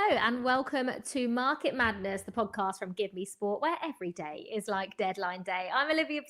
Hello and welcome to Market Madness, the podcast from GiveMeSport, where every day is like deadline day. I'm Olivia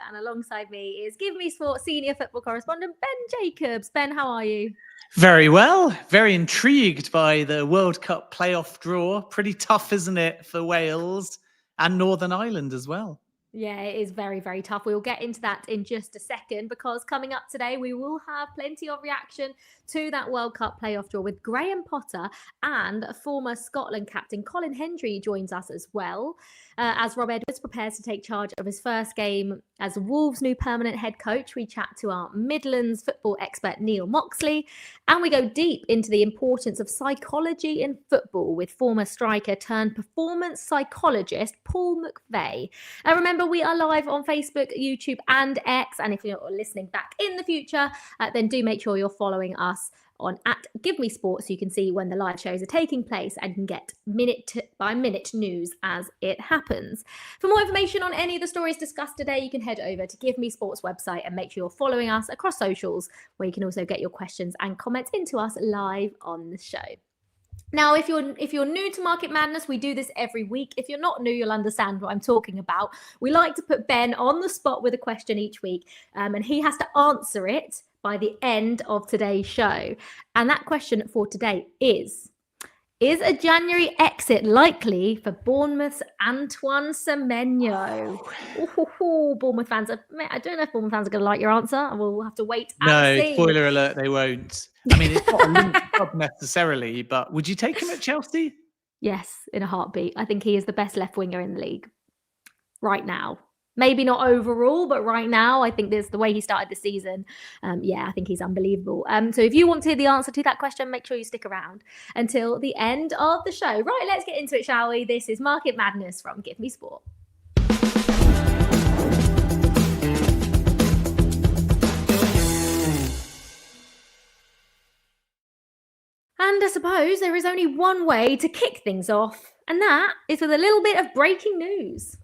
and alongside me is GiveMeSport senior football correspondent Ben Jacobs. Ben, how are you? Very well. Very intrigued by the World Cup playoff draw. Pretty tough, isn't it, for Wales and Northern Ireland as well? Yeah, it is very, very tough. We'll get into that in just a second because coming up today, we will have plenty of reaction to that World Cup playoff draw with Graham Potter and former Scotland captain Colin Hendry joins us as well. As Rob Edwards prepares to take charge of his first game as Wolves' new permanent head coach, we chat to our Midlands football expert Neil Moxley, and we go deep into the importance of psychology in football with former striker turned performance psychologist Paul McVeigh. Remember, we are live on Facebook, YouTube and X, and if you're listening back in the future, then do make sure you're following us on @GiveMeSport so you can see when the live shows are taking place and can get minute by minute news as it happens. For more information on any of the stories discussed today, you can head over to GiveMeSport's website and make sure you're following us across socials, where you can also get your questions and comments into us live on the show. Now, if you're new to Market Madness, we do this every week. If you're not new, you'll understand what I'm talking about. We like to put Ben on the spot with a question each week, and he has to answer it by the end of today's show. And that question for today is a January exit likely for Bournemouth's Antoine Semenyo? Bournemouth fans, I don't know if Bournemouth fans are going to like your answer. We'll have to wait and see. No, spoiler alert, they won't. I mean, it's not a linked club necessarily, but would you take him at Chelsea? Yes, in a heartbeat. I think he is the best left winger in the league right now. Maybe not overall, but right now, I think this the way he started the season. I think he's unbelievable. So if you want to hear the answer to that question, make sure you stick around until the end of the show. Right, let's get into it, shall we? This is Market Madness from GiveMeSport. And I suppose there is only one way to kick things off, and that is with a little bit of breaking news.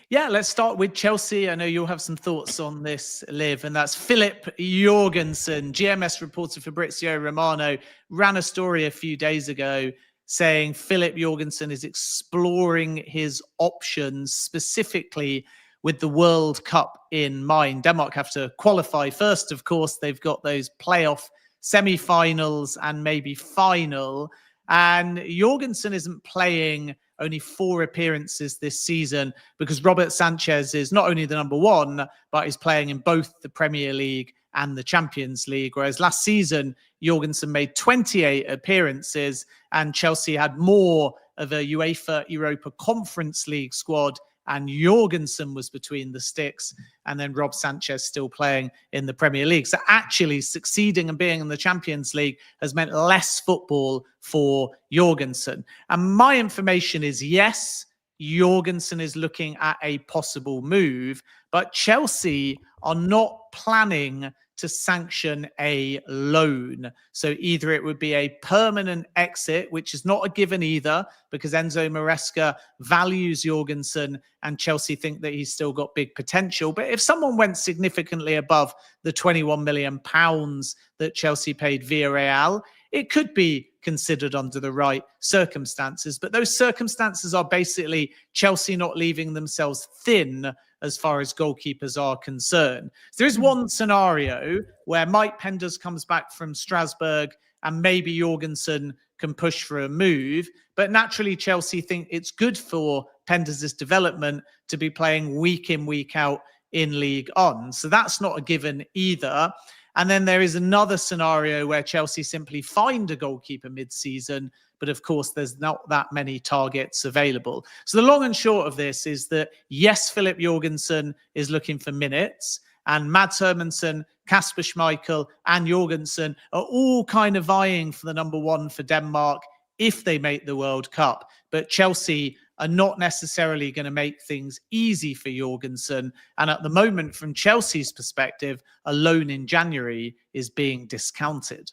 Yeah, let's start with Chelsea. I know you'll have some thoughts on this, Liv, and that's Philip Jorgensen. GMS reporter Fabrizio Romano ran a story a few days ago saying Philip Jorgensen is exploring his options specifically with the World Cup in mind. Denmark have to qualify first, of course. They've got those playoff semi-finals and maybe final. And Jorgensen isn't playing only 4 appearances this season because Robert Sanchez is not only the number 1, but he's playing in both the Premier League and the Champions League. Whereas last season, Jorgensen made 28 appearances and Chelsea had more of a UEFA Europa Conference League squad, and Jorgensen was between the sticks, and then Rob Sanchez still playing in the Premier League. So actually succeeding and being in the Champions League has meant less football for Jorgensen. And my information is, yes, Jorgensen is looking at a possible move, but Chelsea are not planning to sanction a loan. So either it would be a permanent exit, which is not a given either, because Enzo Maresca values Jorgensen and Chelsea think that he's still got big potential. But if someone went significantly above the £21 million that Chelsea paid Villarreal, it could be considered under the right circumstances. But those circumstances are basically Chelsea not leaving themselves thin as far as goalkeepers are concerned. There is one scenario where Mike Penders comes back from Strasbourg and maybe Jorgensen can push for a move. But naturally, Chelsea think it's good for Penders' development to be playing week in, week out in League On. So that's not a given either. And then there is another scenario where Chelsea simply find a goalkeeper mid-season, but of course there's not that many targets available. So the long and short of this is that, yes, Philip Jorgensen is looking for minutes, and Mads Hermansen, Kasper Schmeichel and Jorgensen are all kind of vying for the number 1 for Denmark if they make the World Cup. But Chelsea are not necessarily going to make things easy for Jorgensen. And at the moment, from Chelsea's perspective, a loan in January is being discounted.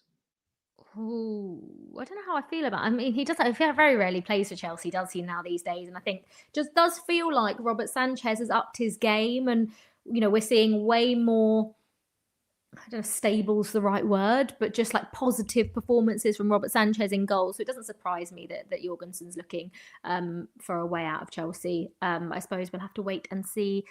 Ooh, I don't know how I feel about it. I mean, he very rarely plays for Chelsea, does he, now these days? And I think just does feel like Robert Sanchez has upped his game. And we're seeing way more, I don't know if stable's the right word, but just like positive performances from Robert Sanchez in goal. So it doesn't surprise me that Jorgensen's looking for a way out of Chelsea. I suppose we'll have to wait and see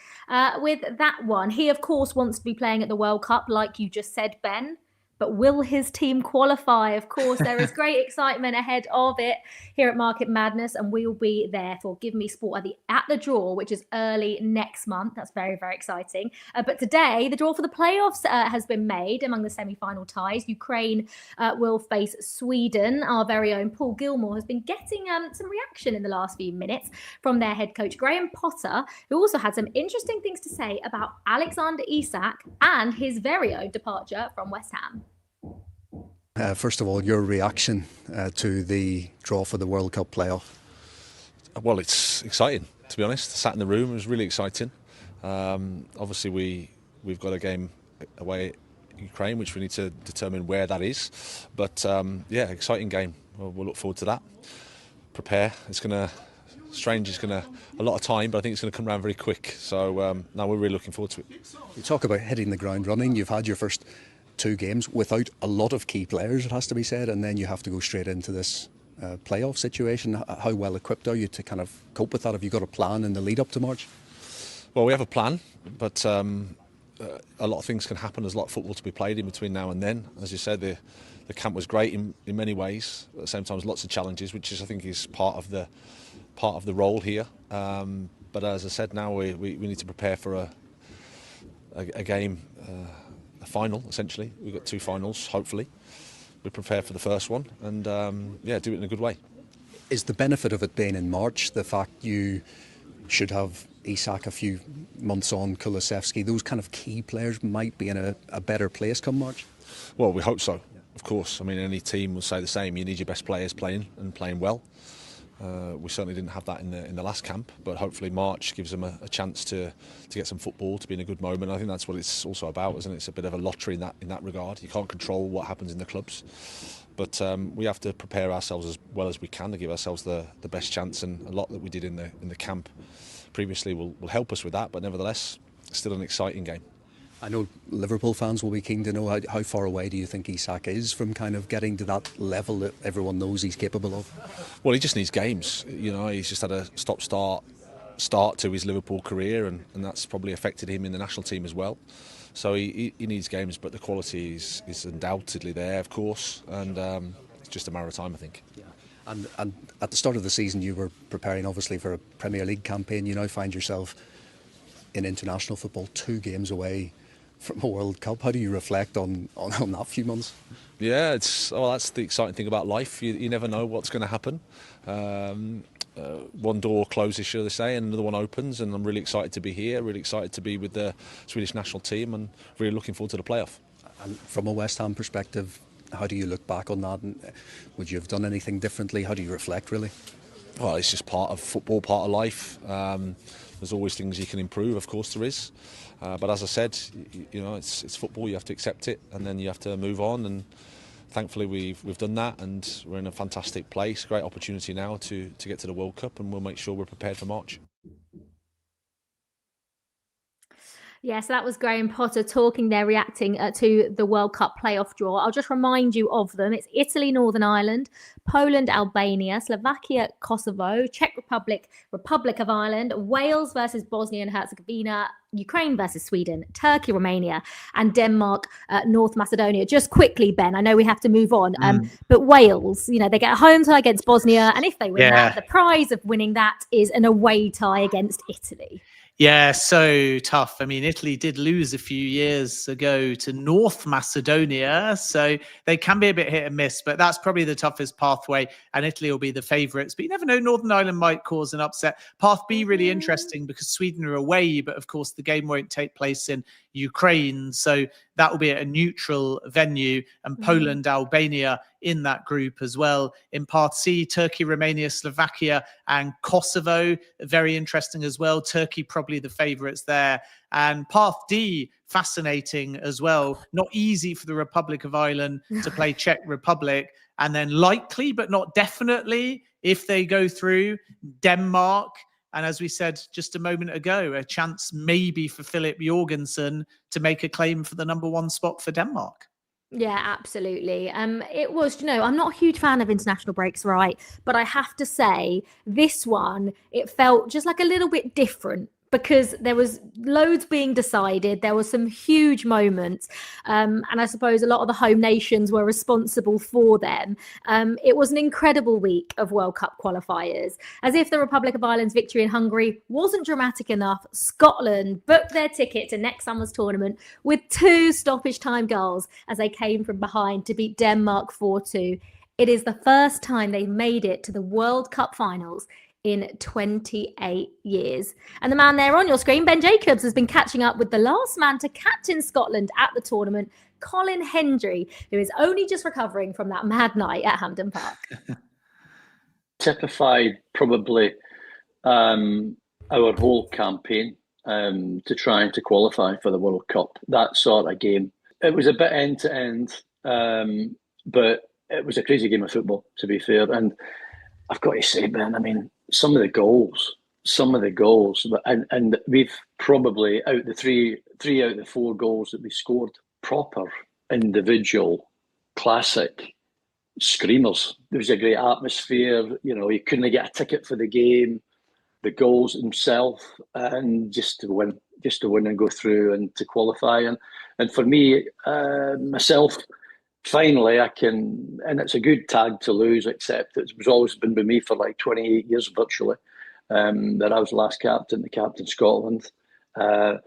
with that one. He, of course, wants to be playing at the World Cup, like you just said, Ben. But will his team qualify? Of course, there is great excitement ahead of it here at Market Madness, and we will be there for GiveMeSport at the draw, which is early next month. That's very, very exciting. But today, the draw for the playoffs has been made among the semi-final ties. Ukraine will face Sweden. Our very own Paul Gilmore has been getting some reaction in the last few minutes from their head coach, Graham Potter, who also had some interesting things to say about Alexander Isak and his very own departure from West Ham. First of all, your reaction to the draw for the World Cup playoff? Well, it's exciting, to be honest. Sat in the room, it was really exciting. Obviously, we've got a game away at Ukraine, which we need to determine where that is. But yeah, exciting game. We'll look forward to that. Prepare. It's going to a lot of time, but I think it's going to come around very quick. So now we're really looking forward to it. You talk about hitting the ground running. You've had your first 2 games without a lot of key players, it has to be said, and then you have to go straight into this playoff situation. How well equipped are you to kind of cope with that? Have you got a plan in the lead up to March? Well, we have a plan, but a lot of things can happen. There's a lot of football to be played in between now and then. As you said, the camp was great in many ways. At the same time, there's lots of challenges, which I think is part of the role here. But as I said, now we need to prepare for a game. A final, essentially. We've got 2 finals, hopefully. We prepare for the first one and do it in a good way. Is the benefit of it being in March the fact you should have Isak a few months on, Kulusevski, those kind of key players might be in a better place come March? Well, we hope so, of course. I mean, any team will say the same. You need your best players playing and playing well. We certainly didn't have that in the last camp, but hopefully March gives them a chance to get some football, to be in a good moment. I think that's what it's also about, isn't it? It's a bit of a lottery in that regard. You can't control what happens in the clubs, but we have to prepare ourselves as well as we can to give ourselves the best chance. And a lot that we did in the camp previously will help us with that. But nevertheless, still an exciting game. I know Liverpool fans will be keen to know how far away do you think Isak is from kind of getting to that level that everyone knows he's capable of? Well, he just needs games. He's just had a stop-start to his Liverpool career, and that's probably affected him in the national team as well. So he needs games, but the quality is undoubtedly there, of course, and it's just a matter of time, I think. Yeah. And at the start of the season, you were preparing obviously for a Premier League campaign. You now find yourself in international football 2 games away from a World Cup. How do you reflect on that few months? Yeah, that's the exciting thing about life. You never know what's going to happen. One door closes, shall I say, and another one opens, and I'm really excited to be here, really excited to be with the Swedish national team, and really looking forward to the playoff. And from a West Ham perspective, how do you look back on that? And would you have done anything differently? How do you reflect, really? Well, it's just part of football, part of life. There's always things you can improve, of course there is. But as I said, it's football. You have to accept it, and then you have to move on. And thankfully, we've done that, and we're in a fantastic place. Great opportunity now to get to the World Cup, and we'll make sure we're prepared for March. Yes, that was Graham Potter talking there, reacting to the World Cup playoff draw. I'll just remind you of them. It's Italy, Northern Ireland, Poland, Albania, Slovakia, Kosovo, Czech Republic, Republic of Ireland, Wales versus Bosnia and Herzegovina, Ukraine versus Sweden, Turkey, Romania, and Denmark, North Macedonia. Just quickly, Ben, I know we have to move on, but Wales, they get a home tie against Bosnia, and if they win that, the prize of winning that is an away tie against Italy. Yeah, so tough. I mean, Italy did lose a few years ago to North Macedonia, so they can be a bit hit and miss, but that's probably the toughest pathway, and Italy will be the favourites. But you never know, Northern Ireland might cause an upset. Path B, really interesting because Sweden are away, but of course the game won't take place in Ukraine, so that will be at a neutral venue, and Poland, Albania in that group as well. In Path C, Turkey, Romania, Slovakia, and Kosovo, very interesting as well. Turkey probably the favourites there. And Path D, fascinating as well. Not easy for the Republic of Ireland to play Czech Republic. And then likely, but not definitely, if they go through, Denmark And as we said just a moment ago, a chance maybe for Philip Jorgensen to make a claim for the #1 spot for Denmark. Yeah, absolutely. It was, I'm not a huge fan of international breaks, right? But I have to say, this one, it felt just like a little bit different because there was loads being decided. There were some huge moments. And I suppose a lot of the home nations were responsible for them. It was an incredible week of World Cup qualifiers. As if the Republic of Ireland's victory in Hungary wasn't dramatic enough, Scotland booked their ticket to next summer's tournament with 2 stoppage time goals as they came from behind to beat Denmark 4-2. It is the first time they've made it to the World Cup finals in 28 years. And the man there on your screen, Ben Jacobs, has been catching up with the last man to captain Scotland at the tournament, Colin Hendry, who is only just recovering from that mad night at Hampden Park. Typified probably our whole campaign to trying to qualify for the World Cup, that sort of game. It was a bit end to end, but it was a crazy game of football, to be fair. And I've got to say, Ben, I mean, some of the goals, and we've probably out the three out of the 4 goals that we scored, proper individual classic screamers. There was a great atmosphere. You couldn't get a ticket for the game, the goals themselves, and just to win and go through and to qualify. And for me, myself, finally, I can, and it's a good tag to lose, except it's always been with me for like 28 years virtually, that I was the last captain, the captain Scotland. We'll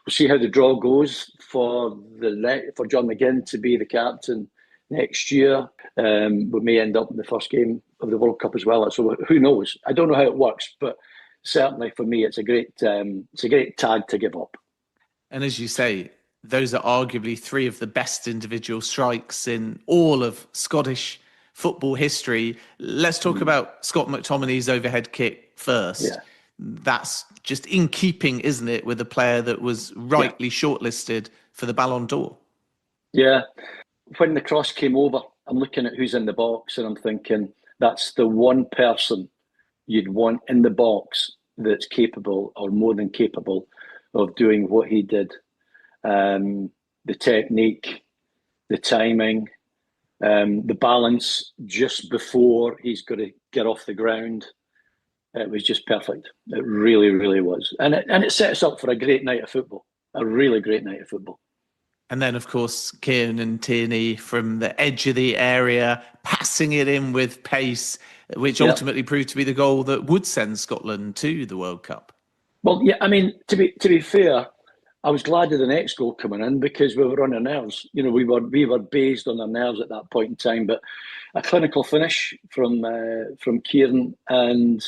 see how the draw goes for John McGinn to be the captain next year. We may end up in the first game of the World Cup as well. So who knows? I don't know how it works, but certainly for me, it's a great tag to give up. And as you say, those are arguably 3 of the best individual strikes in all of Scottish football history. Let's talk about Scott McTominay's overhead kick first. Yeah. That's just in keeping, isn't it, with a player that was rightly shortlisted for the Ballon d'Or? Yeah. When the cross came over, I'm looking at who's in the box and I'm thinking that's the one person you'd want in the box that's capable or more than capable of doing what he did. The technique, the timing, the balance just before he's got to get off the ground. It was just perfect. It really, really was. And it sets up for a great night of football, a really great night of football. And then, of course, Kieran Tierney from the edge of the area, passing it in with pace, which ultimately proved to be the goal that would send Scotland to the World Cup. Well, yeah, I mean, to be fair, I was glad of the next goal coming in because we were on our nerves. We were based on our nerves at that point in time. But a clinical finish from Kieran, and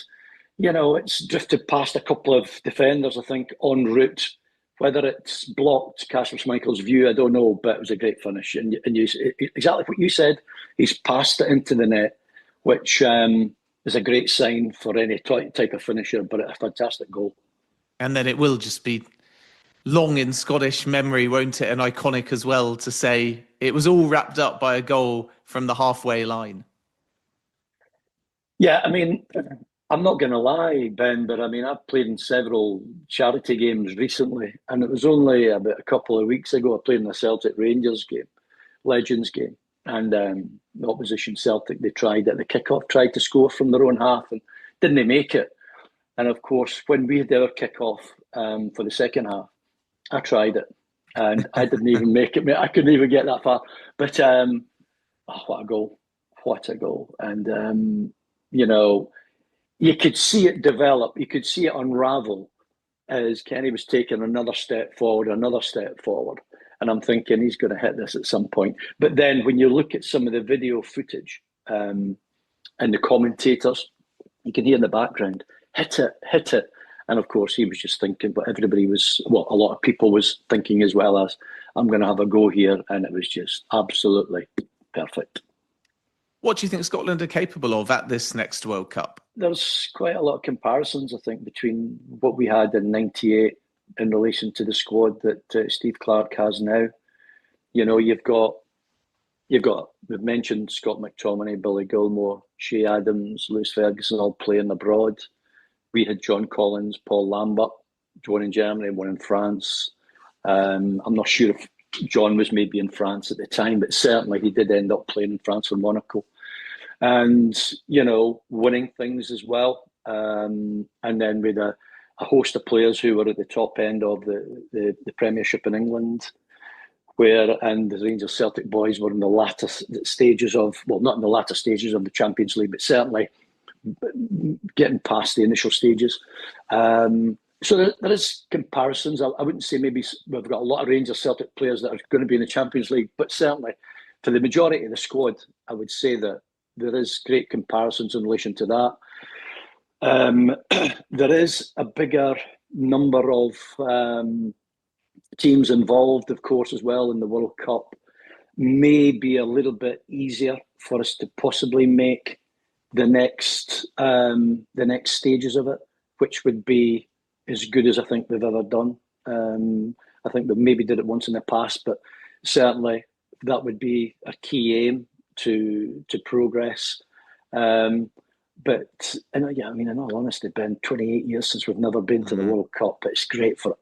it's drifted past a couple of defenders, I think, en route. Whether it's blocked Kasper Schmeichel's view, I don't know, but it was a great finish. And exactly what you said, he's passed it into the net, which is a great sign for any type of finisher, but a fantastic goal. And then it will just be long in Scottish memory, won't it? And iconic as well to say it was all wrapped up by a goal from the halfway line. Yeah, I mean, I'm not going to lie, Ben, but I mean, I've played in several charity games recently, and it was only about a couple of weeks ago I played in a Celtic Rangers game, Legends game, and the opposition Celtic, they tried at the kickoff, tried to score from their own half and didn't make it. And of course, when we did our kickoff for the second half, I tried it and I didn't even make it. I couldn't even get that far. But what a goal. What a goal. And, you could see it develop. You could see it unravel as Kenny was taking another step forward. And I'm thinking he's going to hit this at some point. But then when you look at some of the video footage and the commentators, you can hear in the background, hit it. And of course, he was just thinking, but everybody was, a lot of people was thinking as well as, I'm going to have a go here. And it was just absolutely perfect. What do you think Scotland are capable of at this next World Cup? There's quite a lot of comparisons, I think, between what we had in '98 in relation to the squad that Steve Clarke has now. We've mentioned Scott McTominay, Billy Gilmore, Shea Adams, Lewis Ferguson all playing abroad. We had John Collins, Paul Lambert, one in Germany, one in France. I'm not sure if John was maybe in France at the time, but certainly he did end up playing in France for Monaco. And, winning things as well. And then with a host of players who were at the top end of the Premiership in England, and the Rangers Celtic boys were in the latter stages of, well, not in the latter stages of the Champions League, but certainly getting past the initial stages. So there is comparisons. I wouldn't say maybe we've got a lot of Rangers Celtic players that are going to be in the Champions League, but certainly for the majority of the squad, I would say that there is great comparisons in relation to that. There is a bigger number of teams involved, of course, as well in the World Cup. May be a little bit easier for us to possibly make the next stages of it, which would be as good as I think we've ever done. I think we maybe did it once in the past, but certainly that would be a key aim to progress. But in all honesty, Ben, 28 years since we've never been to the World Cup. It's great for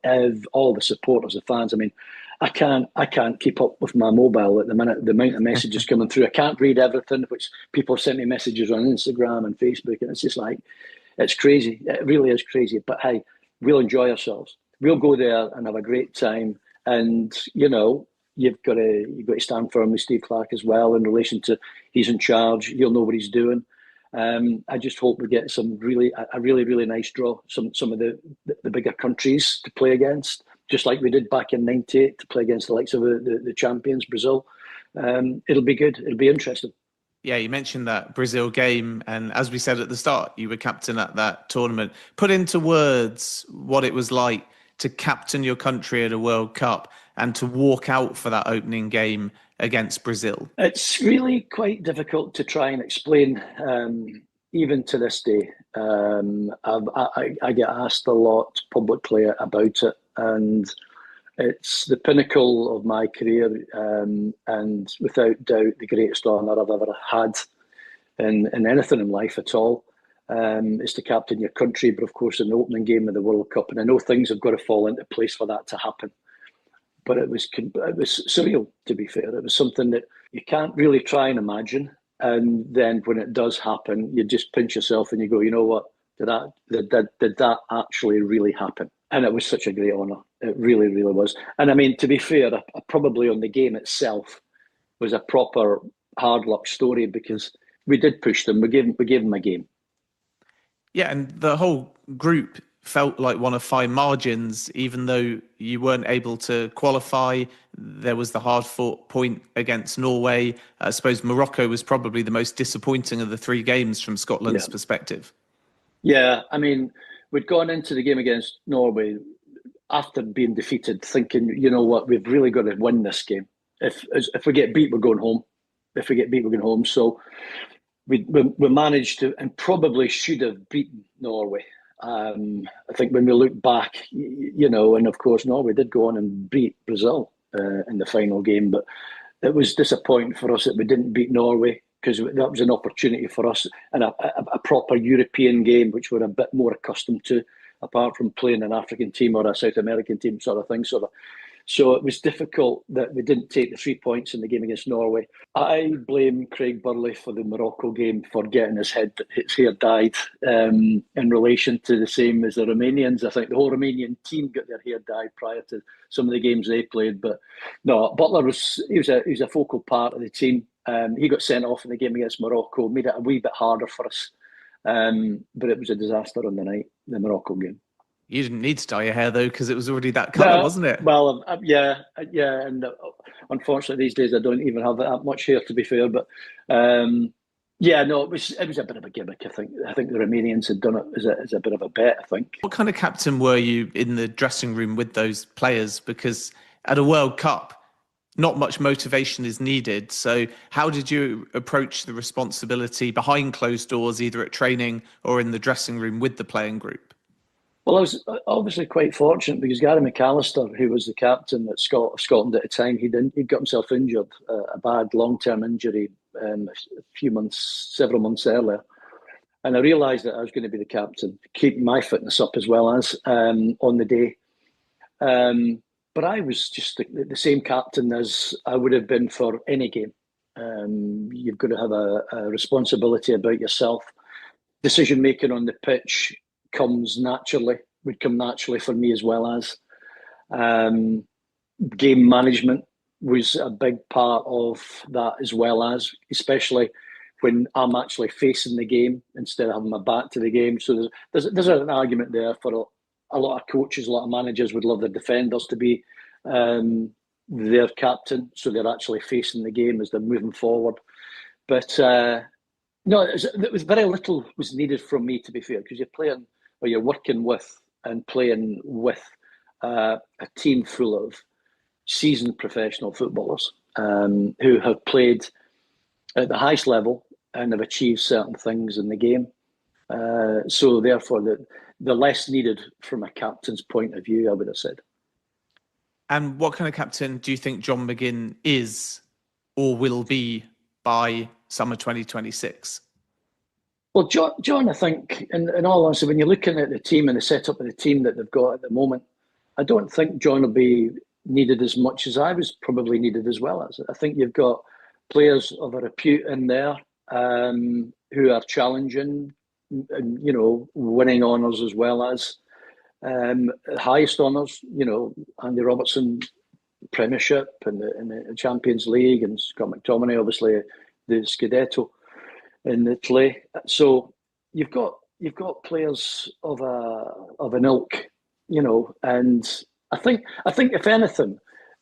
all the supporters, the fans. I mean, I can't keep up with my mobile at the minute. The amount of messages coming through, I can't read everything. Which people send me messages on Instagram and Facebook, and it's just like, it's crazy. It really is crazy. But hey, we'll enjoy ourselves. We'll go there and have a great time. And you've got to stand firm with Steve Clarke as well in relation to he's in charge. He'll know what he's doing. I just hope we get a really nice draw. Some of the bigger countries to play against, just like we did back in '98 to play against the likes of the champions, Brazil. It'll be good. It'll be interesting. Yeah, you mentioned that Brazil game, and as we said at the start, you were captain at that tournament. Put into words what it was like to captain your country at a World Cup and to walk out for that opening game against Brazil. It's really quite difficult to try and explain, even to this day. I get asked a lot publicly about it, and it's the pinnacle of my career, and without doubt the greatest honour I've ever had in anything in life at all, is to captain your country, but of course in the opening game of the World Cup. And I know things have got to fall into place for that to happen. But it was surreal, to be fair. It was something that you can't really try and imagine. And then when it does happen, you just pinch yourself and you go, you know what? Did that actually really happen? And it was such a great honour. It really, really was. And I mean, to be fair, probably on the game itself was a proper hard luck story because we did push them. We gave them a game. Yeah, and the whole group felt like one of fine margins, even though you weren't able to qualify. There was the hard-fought point against Norway. I suppose Morocco was probably the most disappointing of the three games from Scotland's perspective. Yeah, I mean, we'd gone into the game against Norway after being defeated, thinking, you know what, we've really got to win this game. If we get beat, we're going home. If we get beat, we're going home. So we managed to, and probably should have beaten Norway. I think when we look back, and of course Norway did go on and beat Brazil in the final game, but it was disappointing for us that we didn't beat Norway, because that was an opportunity for us in a proper European game, which we're a bit more accustomed to, apart from playing an African team or a South American team sort of thing. So it was difficult that we didn't take the 3 points in the game against Norway. I blame Craig Burley for the Morocco game for getting his hair dyed in relation to the same as the Romanians. I think the whole Romanian team got their hair dyed prior to some of the games they played. But no, Butler was a focal part of the team. He got sent off in the game against Morocco, made it a wee bit harder for us. But it was a disaster on the night, the Morocco game. You didn't need to dye your hair, though, because it was already that colour, wasn't it? Well, yeah. And unfortunately, these days, I don't even have that much hair, to be fair. But it was a bit of a gimmick, I think. I think the Romanians had done it as a bit of a bet, I think. What kind of captain were you in the dressing room with those players? Because at a World Cup, not much motivation is needed. So how did you approach the responsibility behind closed doors, either at training or in the dressing room with the playing group? Well, I was obviously quite fortunate because Gary McAllister, who was the captain of Scotland at the time, he'd got himself injured, a bad long-term injury, several months earlier. And I realised that I was going to be the captain, keep my fitness up as well as on the day. But I was just the same captain as I would have been for any game. You've got to have a responsibility about yourself. Decision making on the pitch would come naturally for me, as well as game management was a big part of that, as well as, especially when I'm actually facing the game instead of having my back to the game. So there's an argument there for a lot of coaches, a lot of managers would love their defenders to be their captain, so they're actually facing the game as they're moving forward. But no, it was very little was needed from me, to be fair, because you're working with and playing with a team full of seasoned professional footballers who have played at the highest level and have achieved certain things in the game. So therefore, the less needed from a captain's point of view, I would have said. And what kind of captain do you think John McGinn is or will be by summer 2026? Well, John, I think, in all honesty, when you're looking at the team and the setup of the team that they've got at the moment, I don't think John will be needed as much as I was probably needed as well as. I think you've got players of a repute in there who are challenging and, winning honours as well as highest honours, Andy Robertson Premiership and the Champions League, and Scott McTominay, obviously the Scudetto in Italy. So you've got players of an ilk, and I think if anything,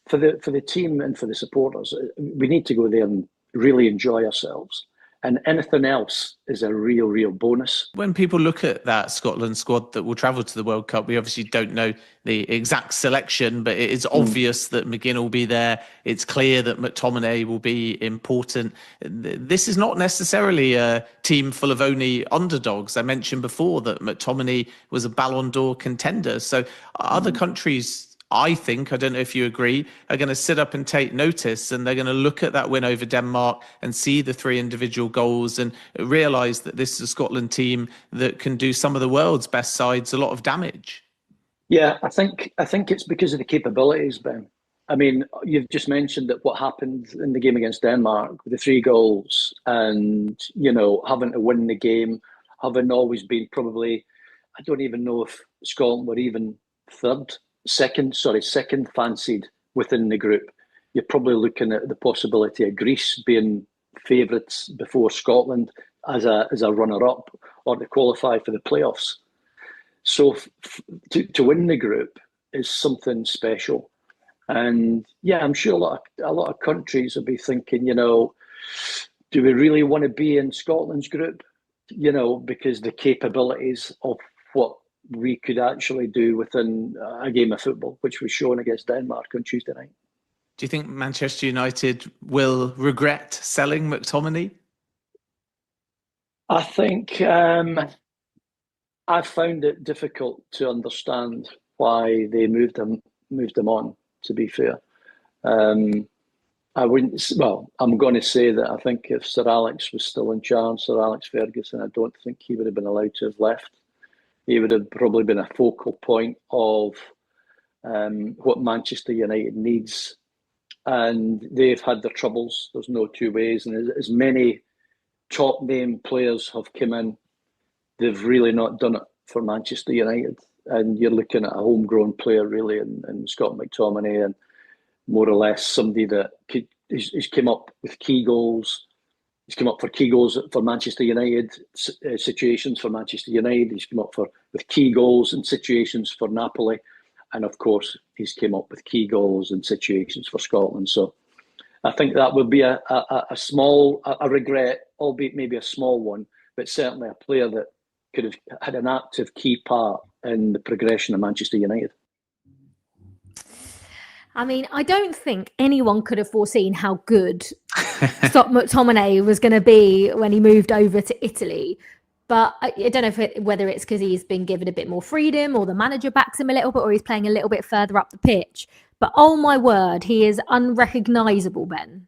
for the team and for the supporters, we need to go there and really enjoy ourselves. And anything else is a real bonus. When people look at that Scotland squad that will travel to the World Cup, we obviously don't know the exact selection, but it is obvious that McGinn will be there. It's clear that McTominay will be important. This is not necessarily a team full of only underdogs. I mentioned before that McTominay was a Ballon d'Or contender. So other countries, I think, I don't know if you agree, are going to sit up and take notice, and they're going to look at that win over Denmark and see the 3 individual goals and realise that this is a Scotland team that can do some of the world's best sides a lot of damage. Yeah, I think it's because of the capabilities, Ben. I mean, you've just mentioned that what happened in the game against Denmark, the 3 goals, and, having to win the game, having always been probably, I don't even know if Scotland were even second fancied within the group. You're probably looking at the possibility of Greece being favourites before Scotland as a runner-up or to qualify for the playoffs. So to win the group is something special. And yeah, I'm sure a lot of countries will be thinking, do we really want to be in Scotland's group? Because the capabilities of what we could actually do within a game of football, which was shown against Denmark on Tuesday night. Do you think Manchester United will regret selling McTominay? I think I found it difficult to understand why they moved him on, to be fair. I wouldn't. Well, I'm going to say that I think if Sir Alex was still in charge, Sir Alex Ferguson, I don't think he would have been allowed to have left. He would have probably been a focal point of what Manchester United needs. And they've had their troubles. There's no two ways. And as many top name players have come in, they've really not done it for Manchester United. And you're looking at a homegrown player, really, in Scott McTominay, and more or less somebody that he's come up with key goals. He's come up for key goals for Manchester United, situations for Manchester United. He's come up with key goals and situations for Napoli. And of course, he's come up with key goals and situations for Scotland. So I think that would be a regret, albeit maybe a small one, but certainly a player that could have had an active key part in the progression of Manchester United. I mean, I don't think anyone could have foreseen how good Scott McTominay was going to be when he moved over to Italy. But I don't know whether it's because he's been given a bit more freedom or the manager backs him a little bit or he's playing a little bit further up the pitch. But oh my word, he is unrecognisable, Ben.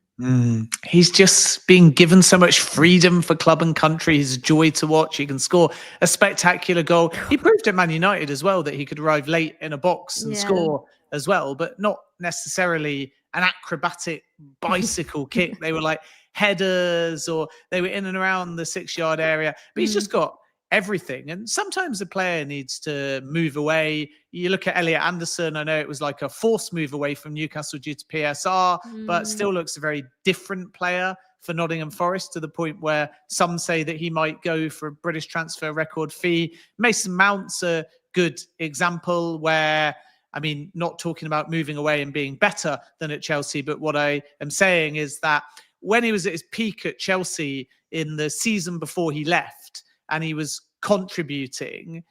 He's just being given so much freedom for club and country. He's a joy to watch. He can score a spectacular goal. He proved at Man United as well that he could arrive late in a box and score as well, but not necessarily an acrobatic bicycle kick. They were like headers, or they were in and around the 6-yard area. But he's just got everything. And sometimes a player needs to move away. You look at Elliot Anderson, I know it was like a forced move away from Newcastle due to PSR, but still looks a very different player for Nottingham Forest, to the point where some say that he might go for a British transfer record fee. Mason Mount's a good example where, I mean, not talking about moving away and being better than at Chelsea, but what I am saying is that when he was at his peak at Chelsea in the season before he left, and he was contributing,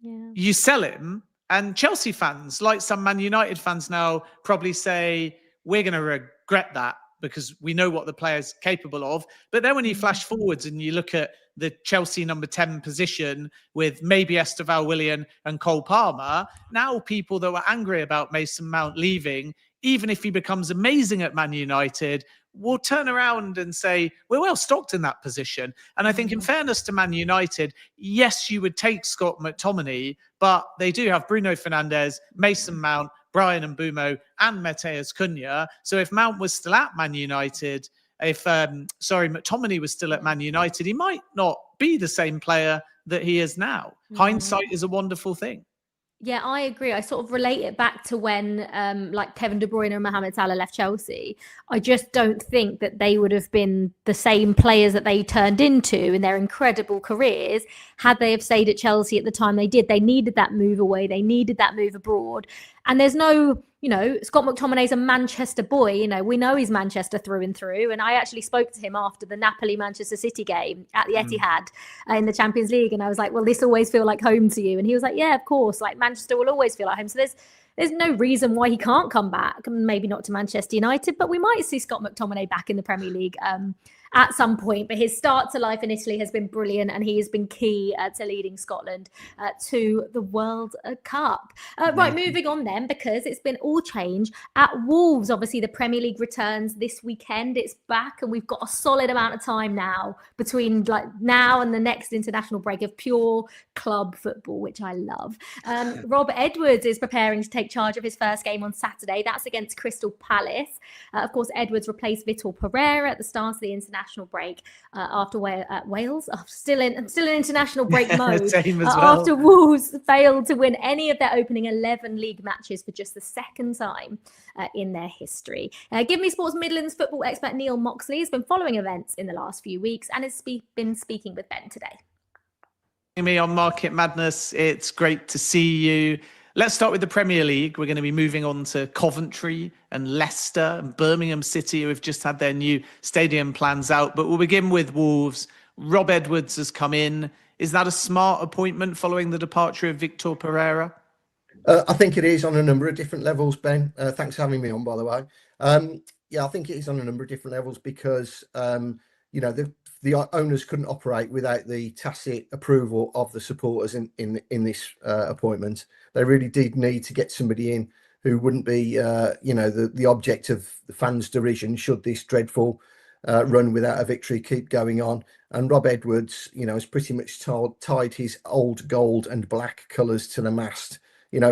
you sell him, and Chelsea fans, like some Man United fans now, probably say, we're going to regret that because we know what the player's capable of. But then when you flash forwards and you look at the Chelsea number 10 position with maybe Esteval Willian and Cole Palmer, now people that were angry about Mason Mount leaving, even if he becomes amazing at Man United, will turn around and say, we're well stocked in that position. And I think in fairness to Man United, yes, you would take Scott McTominay, but they do have Bruno Fernandes, Mason Mount, Brian Mbeumo, and Mateus Cunha. So if Mount was still at Man United, if McTominay was still at Man United, he might not be the same player that he is now. Hindsight is a wonderful thing. Yeah, I agree. I sort of relate it back to when like Kevin De Bruyne and Mohamed Salah left Chelsea. I just don't think that they would have been the same players that they turned into in their incredible careers had they have stayed at Chelsea at the time they did. They needed that move away. They needed that move abroad. And there's no, Scott McTominay's a Manchester boy. We know he's Manchester through and through. And I actually spoke to him after the Napoli-Manchester City game at the Etihad in the Champions League. And I was like, will this always feel like home to you? And he was like, yeah, of course. Like Manchester will always feel like home. So there's no reason why he can't come back. Maybe not to Manchester United, but we might see Scott McTominay back in the Premier League at some point. But his start to life in Italy has been brilliant, and he has been key to leading Scotland to the World Cup. Right, moving on then, because it's been all change at Wolves. Obviously, the Premier League returns this weekend. It's back, and we've got a solid amount of time now between like now and the next international break of pure club football, which I love. Rob Edwards is preparing to take charge of his first game on Saturday. That's against Crystal Palace. Of course, Edwards replaced Vitor Pereira at the start of the international break after Wales. Still in international break mode. Same as well. After Wolves failed to win any of their opening 11 league matches for just the second time in their history. GiveMeSport's Midlands football expert Neil Moxley has been following events in the last few weeks and has been speaking with Ben today. Me on Market Madness, it's great to see you. Let's start with the Premier League. We're going to be moving on to Coventry and Leicester and Birmingham City, who have just had their new stadium plans out. But we'll begin with Wolves. Rob Edwards has come in. Is that a smart appointment following the departure of Vitor Pereira? I think it is on a number of different levels, Ben. Thanks for having me on, by the way. I think it is on a number of different levels because, the owners couldn't operate without the tacit approval of the supporters in this appointment. They really did need to get somebody in who wouldn't be, the object of the fans' derision should this dreadful run without a victory keep going on. And Rob Edwards, has pretty much tied his old gold and black colours to the mast,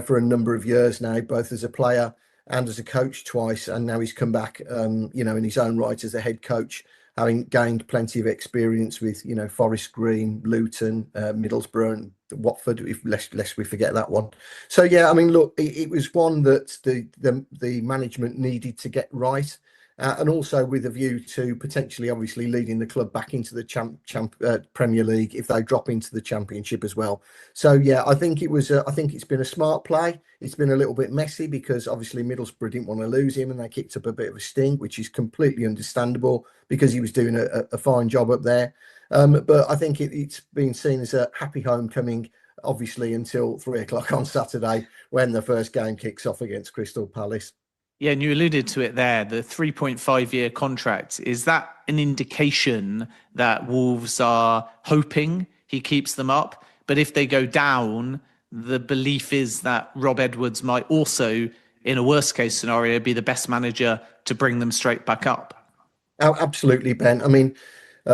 for a number of years now, both as a player and as a coach twice. And now he's come back, in his own right as a head coach, having gained plenty of experience with, Forest Green, Luton, Middlesbrough, and Watford, lest we forget that one. So, look, it was one that the management needed to get right. And also with a view to potentially, obviously, leading the club back into the Premier League if they drop into the Championship as well. So I think it's been a smart play. It's been a little bit messy because obviously Middlesbrough didn't want to lose him and they kicked up a bit of a stink, which is completely understandable because he was doing a fine job up there. But I think it's been seen as a happy homecoming, obviously, until 3:00 on Saturday when the first game kicks off against Crystal Palace. Yeah, and you alluded to it there, the 3.5-year contract. Is that an indication that Wolves are hoping he keeps them up? But if they go down, the belief is that Rob Edwards might also, in a worst-case scenario, be the best manager to bring them straight back up. Absolutely, Ben. I mean,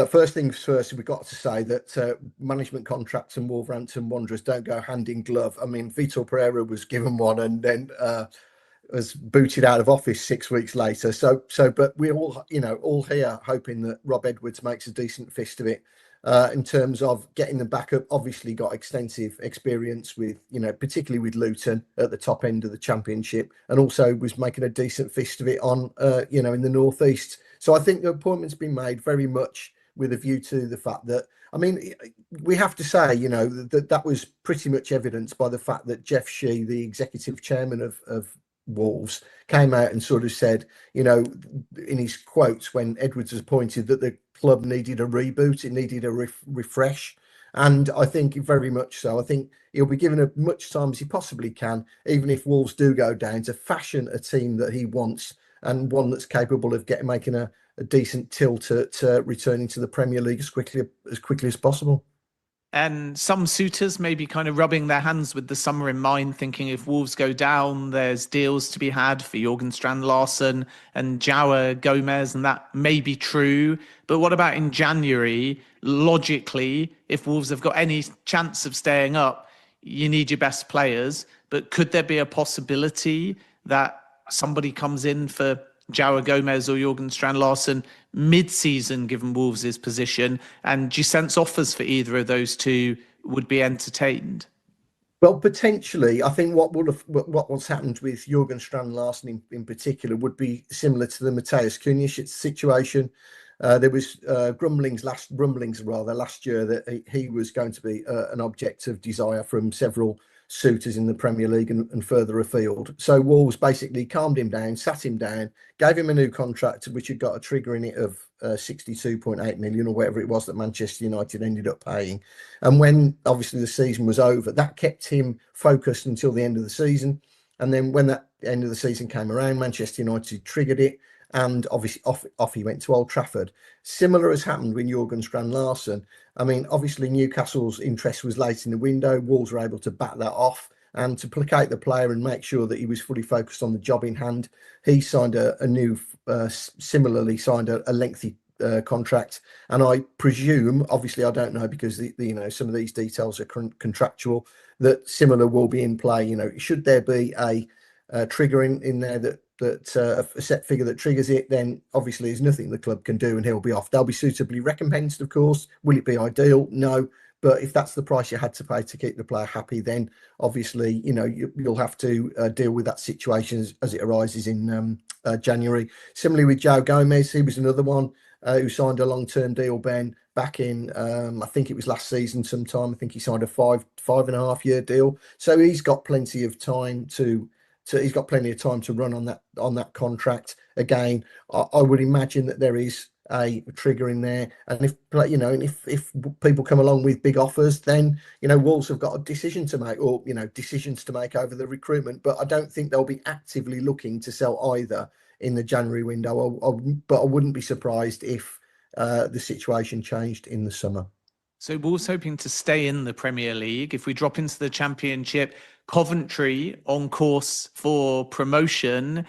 first things first, we've got to say that management contracts and Wolverhampton Wanderers don't go hand in glove. I mean, Vitor Pereira was given one and then was booted out of office 6 weeks later. But we're all, all here hoping that Rob Edwards makes a decent fist of it. In terms of getting them back up, obviously got extensive experience with, particularly with Luton at the top end of the Championship, and also was making a decent fist of it on, in the Northeast. So I think the appointment's been made very much with a view to the fact that, I mean, we have to say, that was pretty much evidenced by the fact that Jeff Shee, the executive chairman of Wolves, came out and sort of said, in his quotes when Edwards was appointed, that the club needed a reboot, it needed a refresh. And I think very much so. I think he'll be given as much time as he possibly can, even if Wolves do go down, to fashion a team that he wants and one that's capable of making a decent tilt at returning to the Premier League as quickly as possible. And some suitors may be kind of rubbing their hands with the summer in mind, thinking if Wolves go down, there's deals to be had for Jorgen Strand Larsen and João Gomez, and that may be true. But what about in January? Logically, if Wolves have got any chance of staying up, you need your best players. But could there be a possibility that somebody comes in for João Gomez or Jorgen Strand Larsen mid-season, given Wolves' position? And do you sense offers for either of those two would be entertained? Well, potentially. I think what's happened with Jorgen Strand Larsen in particular would be similar to the Matheus Cunha situation. There was rumblings last year that he was going to be an object of desire from several suitors in the Premier League and further afield. So Wolves basically calmed him down, sat him down, gave him a new contract, which had got a trigger in it of 62.8 million or whatever it was that Manchester United ended up paying. And when obviously the season was over, that kept him focused until the end of the season. And then when that end of the season came around, Manchester United triggered it, and obviously off he went to Old Trafford. Similar has happened with Jorgen Strand Larsen. I mean, obviously Newcastle's interest was late in the window. Wolves were able to back that off, and to placate the player and make sure that he was fully focused on the job in hand, he signed similarly signed a lengthy contract. And I presume, obviously I don't know because some of these details are contractual, that similar will be in play. Should there be a trigger in there that a set figure that triggers it, then obviously there's nothing the club can do and he'll be off. They'll be suitably recompensed, of course. Will it be ideal? No. But if that's the price you had to pay to keep the player happy, then obviously, you'll have to deal with that situation as it arises in January. Similarly with João Gomez, he was another one who signed a long-term deal, Ben, back in, I think it was last season sometime. I think he signed a 5.5-year deal. So he's got plenty of time to run on that contract. Again, I would imagine that there is a trigger in there, and if people come along with big offers, then Wolves have got a decision to make, or decisions to make over the recruitment. But I don't think they'll be actively looking to sell either in the January window. But I wouldn't be surprised if the situation changed in the summer. So Wolves hoping to stay in the Premier League. If we drop into the Championship, Coventry on course for promotion.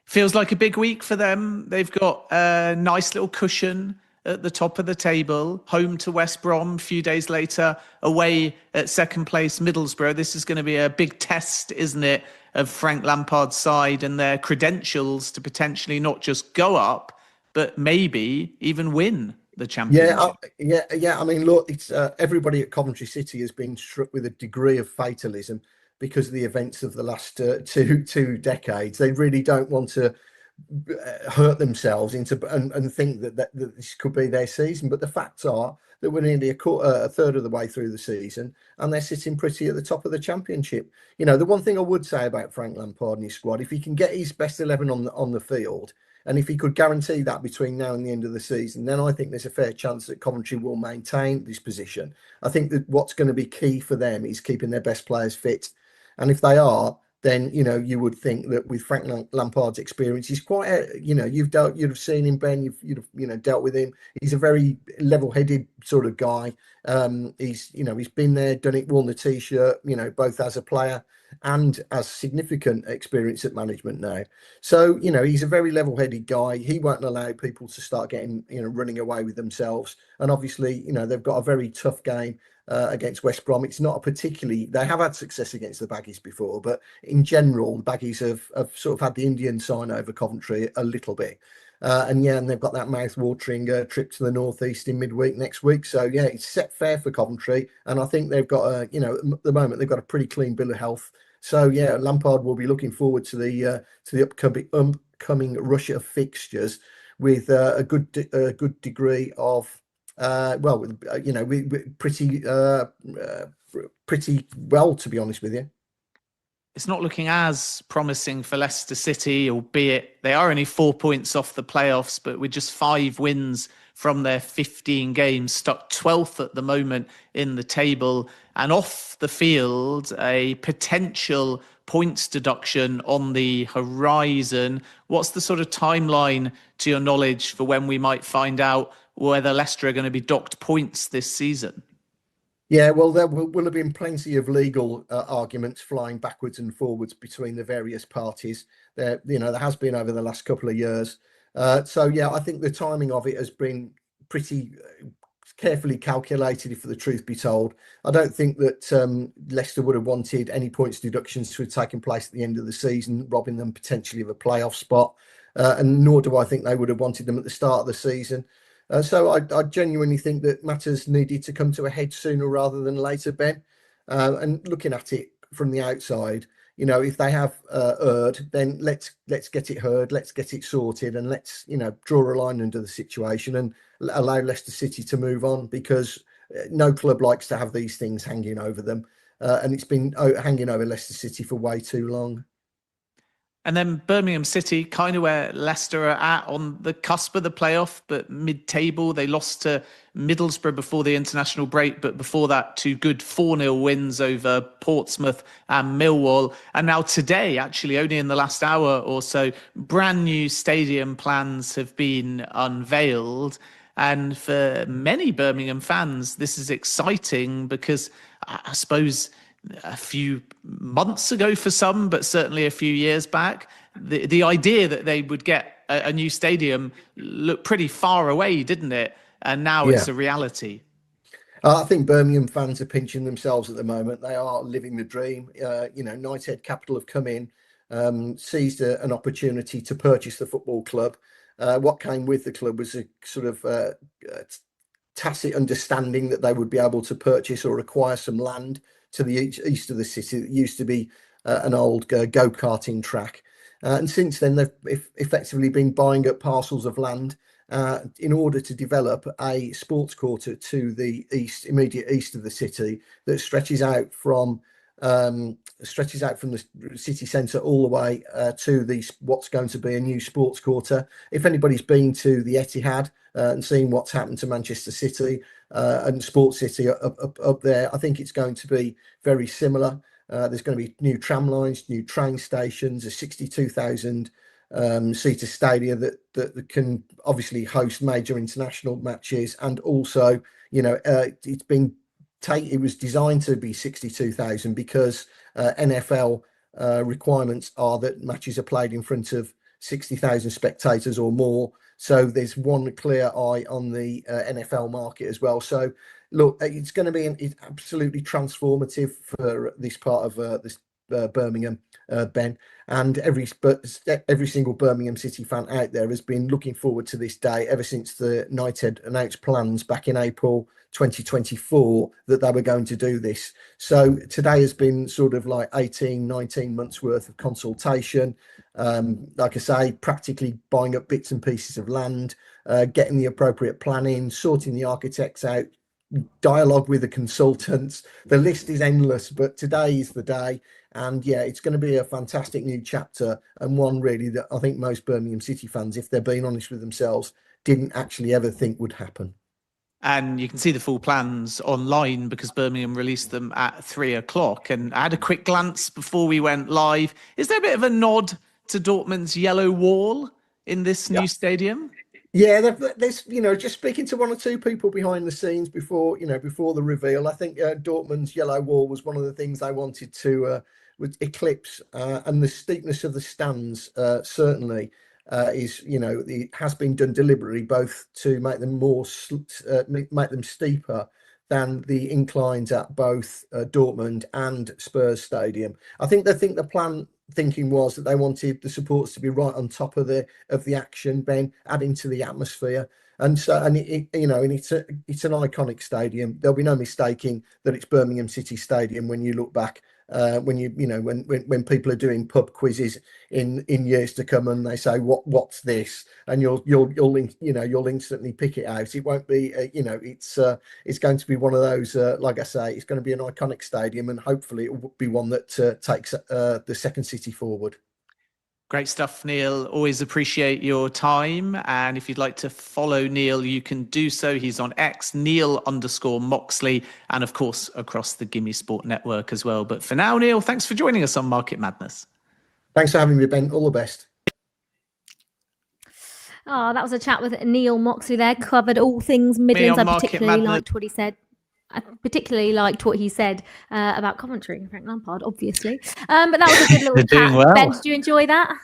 Feels like a big week for them. They've got a nice little cushion at the top of the table, home to West Brom, a few days later, away at second place Middlesbrough. This is going to be a big test, isn't it, of Frank Lampard's side and their credentials to potentially not just go up, but maybe even win the Championship. Yeah. I mean, look, it's everybody at Coventry City has been struck with a degree of fatalism because of the events of the last two decades. They really don't want to hurt themselves and think that this could be their season. But the facts are that we're nearly a third of the way through the season, and they're sitting pretty at the top of the Championship. The one thing I would say about Frank Lampard and his squad, if he can get his best 11 on the field, and if he could guarantee that between now and the end of the season, then I think there's a fair chance that Coventry will maintain this position. I think that what's going to be key for them is keeping their best players fit. And if they are, then, you would think that with Frank Lampard's experience, he's quite, you'd have seen him, Ben, you'd have dealt with him. He's a very level-headed sort of guy. He's been there, done it, worn the T-shirt, both as a player and has significant experience at management now. So, he's a very level-headed guy. He won't allow people to start getting, running away with themselves. And obviously, they've got a very tough game against West Brom. It's not a particularly, they have had success against the Baggies before, but in general, the Baggies have sort of had the Indian sign over Coventry a little bit. And they've got that mouth-watering trip to the northeast in midweek next week. So it's set fair for Coventry, and I think they've got at the moment they've got a pretty clean bill of health. So Lampard will be looking forward to the upcoming rush of fixtures with a good degree of pretty well, to be honest with you. It's not looking as promising for Leicester City, albeit they are only 4 points off the playoffs, but with just 5 wins from their 15 games, stuck 12th at the moment in the table, and off the field, a potential points deduction on the horizon. What's the sort of timeline, to your knowledge, for when we might find out whether Leicester are going to be docked points this season? Yeah, well, there will have been plenty of legal arguments flying backwards and forwards between the various parties. There has been over the last couple of years. I think the timing of it has been pretty carefully calculated, if the truth be told. I don't think that Leicester would have wanted any points deductions to have taken place at the end of the season, robbing them potentially of a playoff spot. And nor do I think they would have wanted them at the start of the season. So I genuinely think that matters needed to come to a head sooner rather than later, Ben. And looking at it from the outside, if they have erred, then let's get it heard, let's get it sorted, and let's draw a line under the situation and allow Leicester City to move on, because no club likes to have these things hanging over them, and it's been hanging over Leicester City for way too long. And then Birmingham City, kind of where Leicester are at, on the cusp of the playoff, but mid-table. They lost to Middlesbrough before the international break, but before that, 2 good 4-0 wins over Portsmouth and Millwall. And now today, actually, only in the last hour or so, brand new stadium plans have been unveiled. And for many Birmingham fans, this is exciting because I suppose a few months ago for some, but certainly a few years back, the idea that they would get a new stadium looked pretty far away, didn't it? And now it's a reality. I think Birmingham fans are pinching themselves at the moment. They are living the dream. Knighthead Capital have come in, seized an opportunity to purchase the football club. What came with the club was a sort of tacit understanding that they would be able to purchase or acquire some land to the east of the city that used to be an old go-karting track. And since then, they've effectively been buying up parcels of land in order to develop a sports quarter to the immediate east of the city that stretches out from the city centre all the way to what's going to be a new sports quarter. If anybody's been to the Etihad and seen what's happened to Manchester City and Sports City up there, I think it's going to be very similar. There's going to be new tram lines, new train stations, a 62,000 seater stadium that can obviously host major international matches, and also it was designed to be 62,000 because NFL requirements are that matches are played in front of 60,000 spectators or more. So there's one clear eye on the NFL market as well. So look, it's going to be absolutely transformative for this part of this Birmingham, Ben, and every single Birmingham City fan out there has been looking forward to this day ever since the Knighthead announced plans back in April 2024 that they were going to do this. So today has been sort of like 19 months worth of consultation. Like I say, practically buying up bits and pieces of land, getting the appropriate planning, sorting the architects out, dialogue with the consultants. The list is endless, but today is the day. And it's going to be a fantastic new chapter, and one really that I think most Birmingham City fans, if they're being honest with themselves, didn't actually ever think would happen. And you can see the full plans online because Birmingham released them at 3:00. And I had a quick glance before we went live. Is there a bit of a nod to Dortmund's yellow wall in this new stadium? Yeah, there's just speaking to one or two people behind the scenes before the reveal. I think Dortmund's yellow wall was one of the things they wanted to would eclipse, and the steepness of the stands certainly is, it has been done deliberately, both to make them make them steeper than the inclines at both Dortmund and Spurs Stadium. I think the thinking was that they wanted the supporters to be right on top of the action, Ben, adding to the atmosphere. And so, and it's an iconic stadium. There'll be no mistaking that it's Birmingham City Stadium when you look back. When people are doing pub quizzes in years to come, and they say what's this, and you'll instantly pick it out. It won't be it's going to be one of those, like I say, it's going to be an iconic stadium, and hopefully it will be one that takes the second city forward. Great stuff, Neil. Always appreciate your time. And if you'd like to follow Neil, you can do so. He's on X, Neil_Moxley, and of course, across the GiveMeSport network as well. But for now, Neil, thanks for joining us on Market Madness. Thanks for having me, Ben. All the best. Oh, that was a chat with Neil Moxley there. Covered all things Midlands. I particularly liked what he said. I particularly liked what he said about Coventry and Frank Lampard, obviously. But that was a good little chat. Well. Ben, did you enjoy that?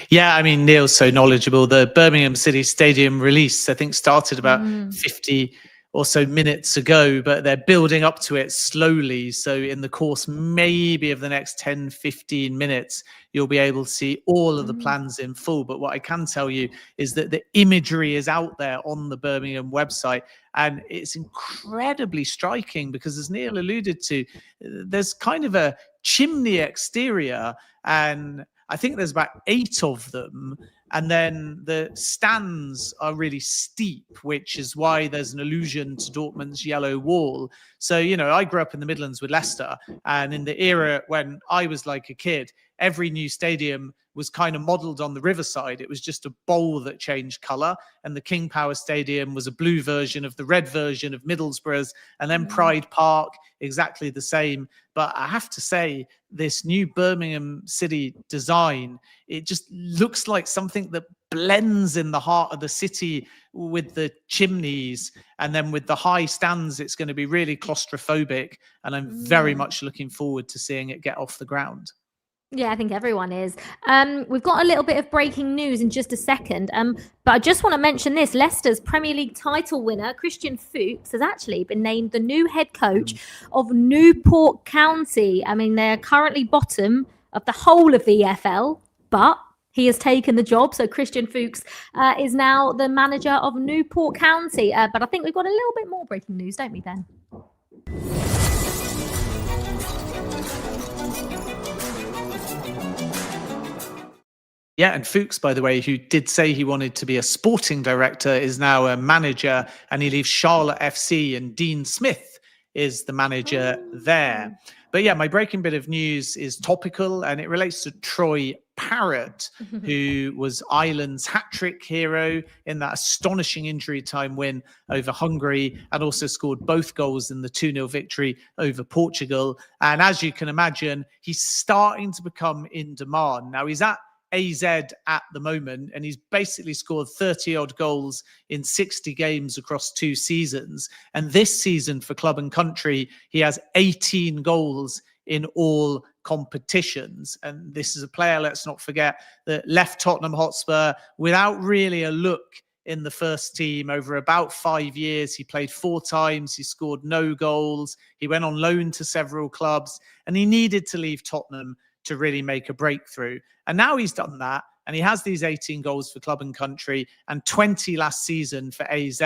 Yeah, I mean, Neil's so knowledgeable. The Birmingham City Stadium release, I think, started about 50 or so minutes ago, but they're building up to it slowly. So in the course maybe of the next 10, 15 minutes, you'll be able to see all of the plans in full. But what I can tell you is that the imagery is out there on the Birmingham website, and it's incredibly striking because, as Neil alluded to, there's kind of a chimney exterior, and I think there's about 8 of them. And then the stands are really steep, which is why there's an allusion to Dortmund's yellow wall. So, I grew up in the Midlands with Leicester, and in the era when I was like a kid, every new stadium was kind of modelled on the riverside. It was just a bowl that changed colour, and the King Power Stadium was a blue version of the red version of Middlesbrough's, and then Pride Park, exactly the same. But I have to say, this new Birmingham City design, it just looks like something that blends in the heart of the city with the chimneys, and then with the high stands, it's going to be really claustrophobic, and I'm very much looking forward to seeing it get off the ground. Yeah, I think everyone is. We've got a little bit of breaking news in just a second, but I just want to mention this. Leicester's Premier League title winner, Christian Fuchs, has actually been named the new head coach of Newport County. I mean, they're currently bottom of the whole of the EFL, but he has taken the job. So Christian Fuchs is now the manager of Newport County. But I think we've got a little bit more breaking news, don't we, Ben? Yeah, and Fuchs, by the way, who did say he wanted to be a sporting director, is now a manager, and he leaves Charlotte FC, and Dean Smith is the manager there. But yeah, my breaking bit of news is topical, and it relates to Troy Parrott, who was Ireland's hat-trick hero in that astonishing injury time win over Hungary, and also scored both goals in the 2-0 victory over Portugal. And as you can imagine, he's starting to become in demand. Now, he's at AZ at the moment, and he's basically scored 30-odd goals in 60 games across 2 seasons. And this season for club and country, he has 18 goals in all competitions. And this is a player, let's not forget, that left Tottenham Hotspur without really a look in the first team over about 5 years. He played 4 times. He scored no goals. He went on loan to several clubs, and he needed to leave Tottenham to really make a breakthrough. And now he's done that, and he has these 18 goals for club and country and 20 last season for AZ.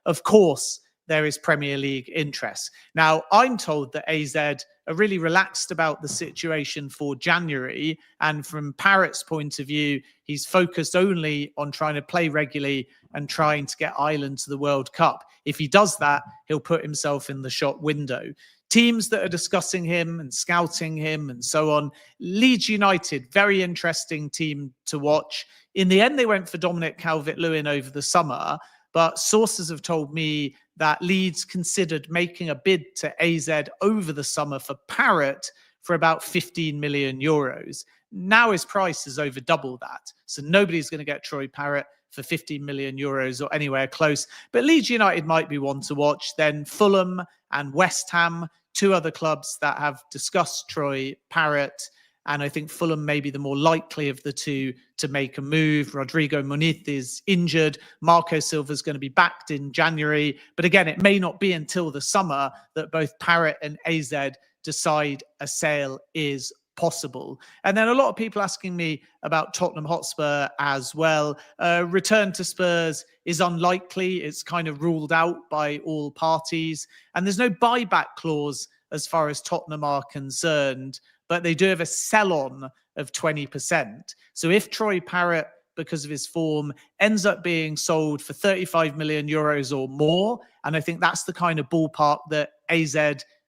Of course, there is Premier League interest. Now, I'm told that AZ are really relaxed about the situation for January. And from Parrott's point of view, he's focused only on trying to play regularly and trying to get Ireland to the World Cup. If he does that, he'll put himself in the shop window. Teams that are discussing him and scouting him and so on. Leeds United, very interesting team to watch. In the end, they went for Dominic Calvert-Lewin over the summer, but sources have told me that Leeds considered making a bid to AZ over the summer for Parrott for about 15 million euros. Now his price is over double that. So nobody's going to get Troy Parrott for 15 million euros or anywhere close. But Leeds United might be one to watch. Then Fulham and West Ham, 2 other clubs that have discussed Troy Parrott. And I think Fulham may be the more likely of the two to make a move. Rodrigo Muniz is injured. Marco Silva's going to be backed in January. But again, it may not be until the summer that both Parrott and AZ decide a sale is possible. And then a lot of people asking me about Tottenham Hotspur as well. Return to Spurs is unlikely. It's kind of ruled out by all parties. And there's no buyback clause as far as Tottenham are concerned, but they do have a sell-on of 20%. So if Troy Parrott, because of his form, ends up being sold for 35 million euros or more, and I think that's the kind of ballpark that AZ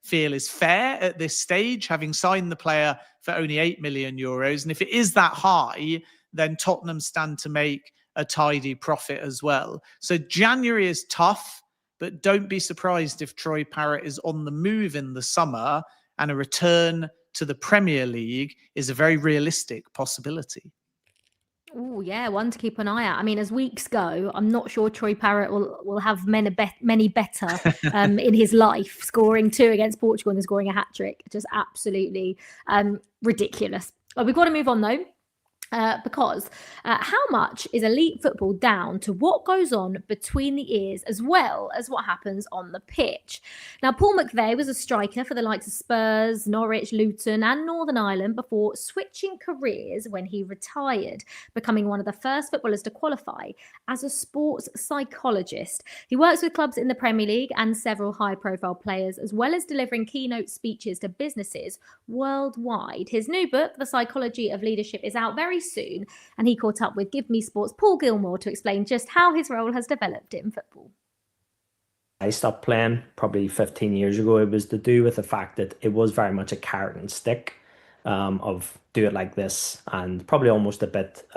feel is fair at this stage, having signed the player for only 8 million euros. And if it is that high, then Tottenham stand to make a tidy profit as well. So January is tough, but don't be surprised if Troy Parrott is on the move in the summer, and a return to the Premier League is a very realistic possibility. Oh, yeah, one to keep an eye out. I mean, as weeks go, I'm not sure Troy Parrott will have many better in his life, scoring 2 against Portugal and then scoring a hat-trick. Just absolutely ridiculous. We've got to move on, though. Because how much is elite football down to what goes on between the ears as well as what happens on the pitch? Now, Paul McVeigh was a striker for the likes of Spurs, Norwich, Luton and Northern Ireland before switching careers when he retired, becoming one of the first footballers to qualify as a sports psychologist. He works with clubs in the Premier League and several high-profile players, as well as delivering keynote speeches to businesses worldwide. His new book, The Psychology of Leadership, is out very soon, and he caught up with GiveMeSport's Paul Gilmore to explain just how his role has developed in football. I stopped playing probably 15 years ago. It was to do with the fact that it was very much a carrot and stick of do it like this, and probably almost a bit,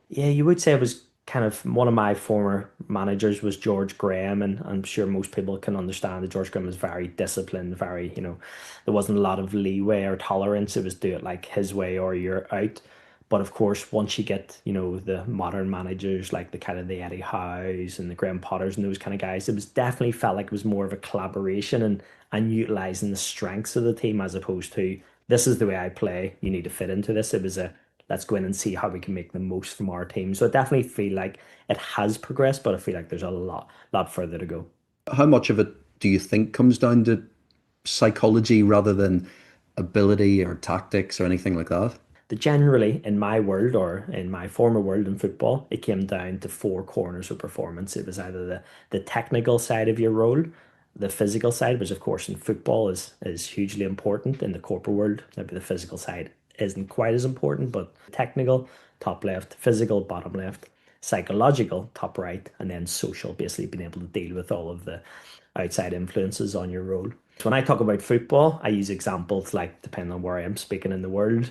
you would say it was kind of one of my former managers was George Graham, and I'm sure most people can understand that George Graham was very disciplined, very, there wasn't a lot of leeway or tolerance. It was do it like his way or you're out. But of course, once you get, the modern managers like the kind of the Eddie Howes and the Graham Potters and those kind of guys, it was definitely felt like it was more of a collaboration and utilizing the strengths of the team as opposed to this is the way I play, you need to fit into this. It was a let's go in and see how we can make the most from our team. So I definitely feel like it has progressed, but I feel like there's a lot further to go. How much of it do you think comes down to psychology rather than ability or tactics or anything like that? Generally, in my world or in my former world in football, it came down to 4 corners of performance. It was either the technical side of your role, the physical side, which of course in football is hugely important. In the corporate world, maybe the physical side isn't quite as important, but technical, top left, physical, bottom left, psychological, top right, and then social, basically being able to deal with all of the outside influences on your role. So when I talk about football, I use examples like, depending on where I am speaking in the world,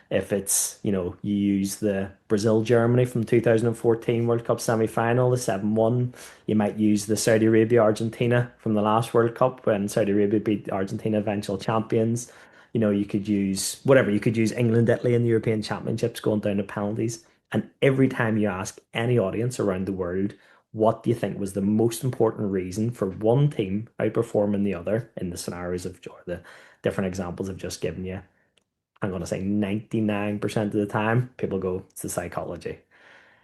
if it's, you use the Brazil-Germany from 2014 World Cup semi-final, the 7-1, you might use the Saudi Arabia-Argentina from the last World Cup when Saudi Arabia beat Argentina, eventual champions. You could use whatever. You could use England, Italy in the European Championships going down to penalties. And every time you ask any audience around the world, what do you think was the most important reason for one team outperforming the other in the scenarios of the different examples I've just given you? I'm going to say 99% of the time, people go, it's the psychology.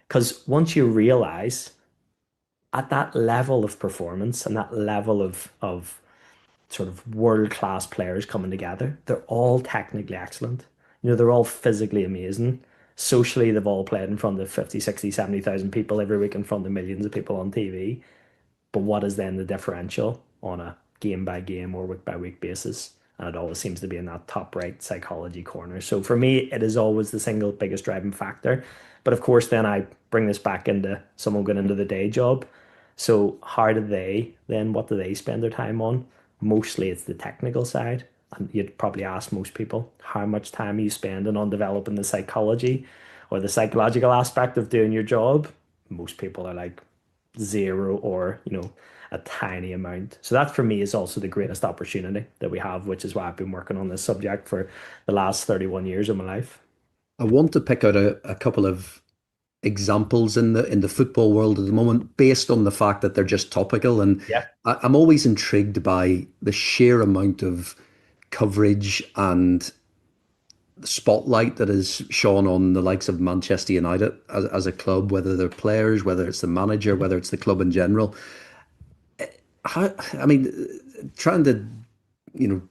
Because once you realize at that level of performance and that level of sort of world-class players coming together, they're all technically excellent. They're all physically amazing. Socially, they've all played in front of 50, 60, 70,000 people every week in front of millions of people on TV. But what is then the differential on a game-by-game or week-by-week basis? And it always seems to be in that top right psychology corner. So for me, it is always the single biggest driving factor. But of course, then I bring this back into someone going into the day job. So what do they spend their time on? Mostly it's the technical side. And you'd probably ask most people, how much time are you spending on developing the psychology or the psychological aspect of doing your job? Most people are like 0 or, a tiny amount. So that for me is also the greatest opportunity that we have, which is why I've been working on this subject for the last 31 years of my life. I want to pick out a couple of examples in the football world at the moment based on the fact that they're just topical. And yeah. I'm always intrigued by the sheer amount of coverage and spotlight that is shone on the likes of Manchester United as a club, whether they're players, whether it's the manager, whether it's the club in general. I mean, trying to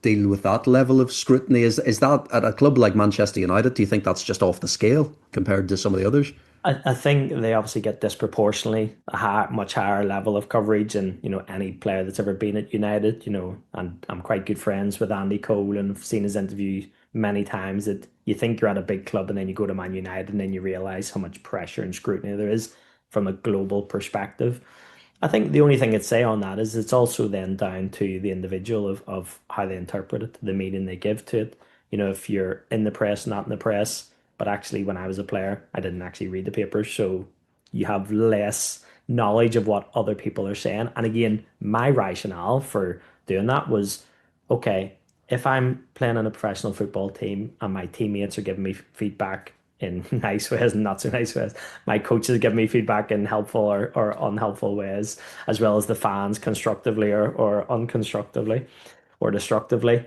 deal with that level of scrutiny, is that at a club like Manchester United? Do you think that's just off the scale compared to some of the others? I think they obviously get disproportionately much higher level of coverage than any player that's ever been at United. And I'm quite good friends with Andy Cole and I've seen his interview many times. That you think you're at a big club and then you go to Man United and then you realize how much pressure and scrutiny there is from a global perspective. I think the only thing I'd say on that is it's also then down to the individual of how they interpret it, the meaning they give to it. If you're in the press, not in the press. But actually, when I was a player, I didn't actually read the papers. So you have less knowledge of what other people are saying. And again, my rationale for doing that was, okay, if I'm playing on a professional football team and my teammates are giving me feedback in nice ways and not so nice ways, my coaches give me feedback in helpful or unhelpful ways, as well as the fans constructively or unconstructively or destructively.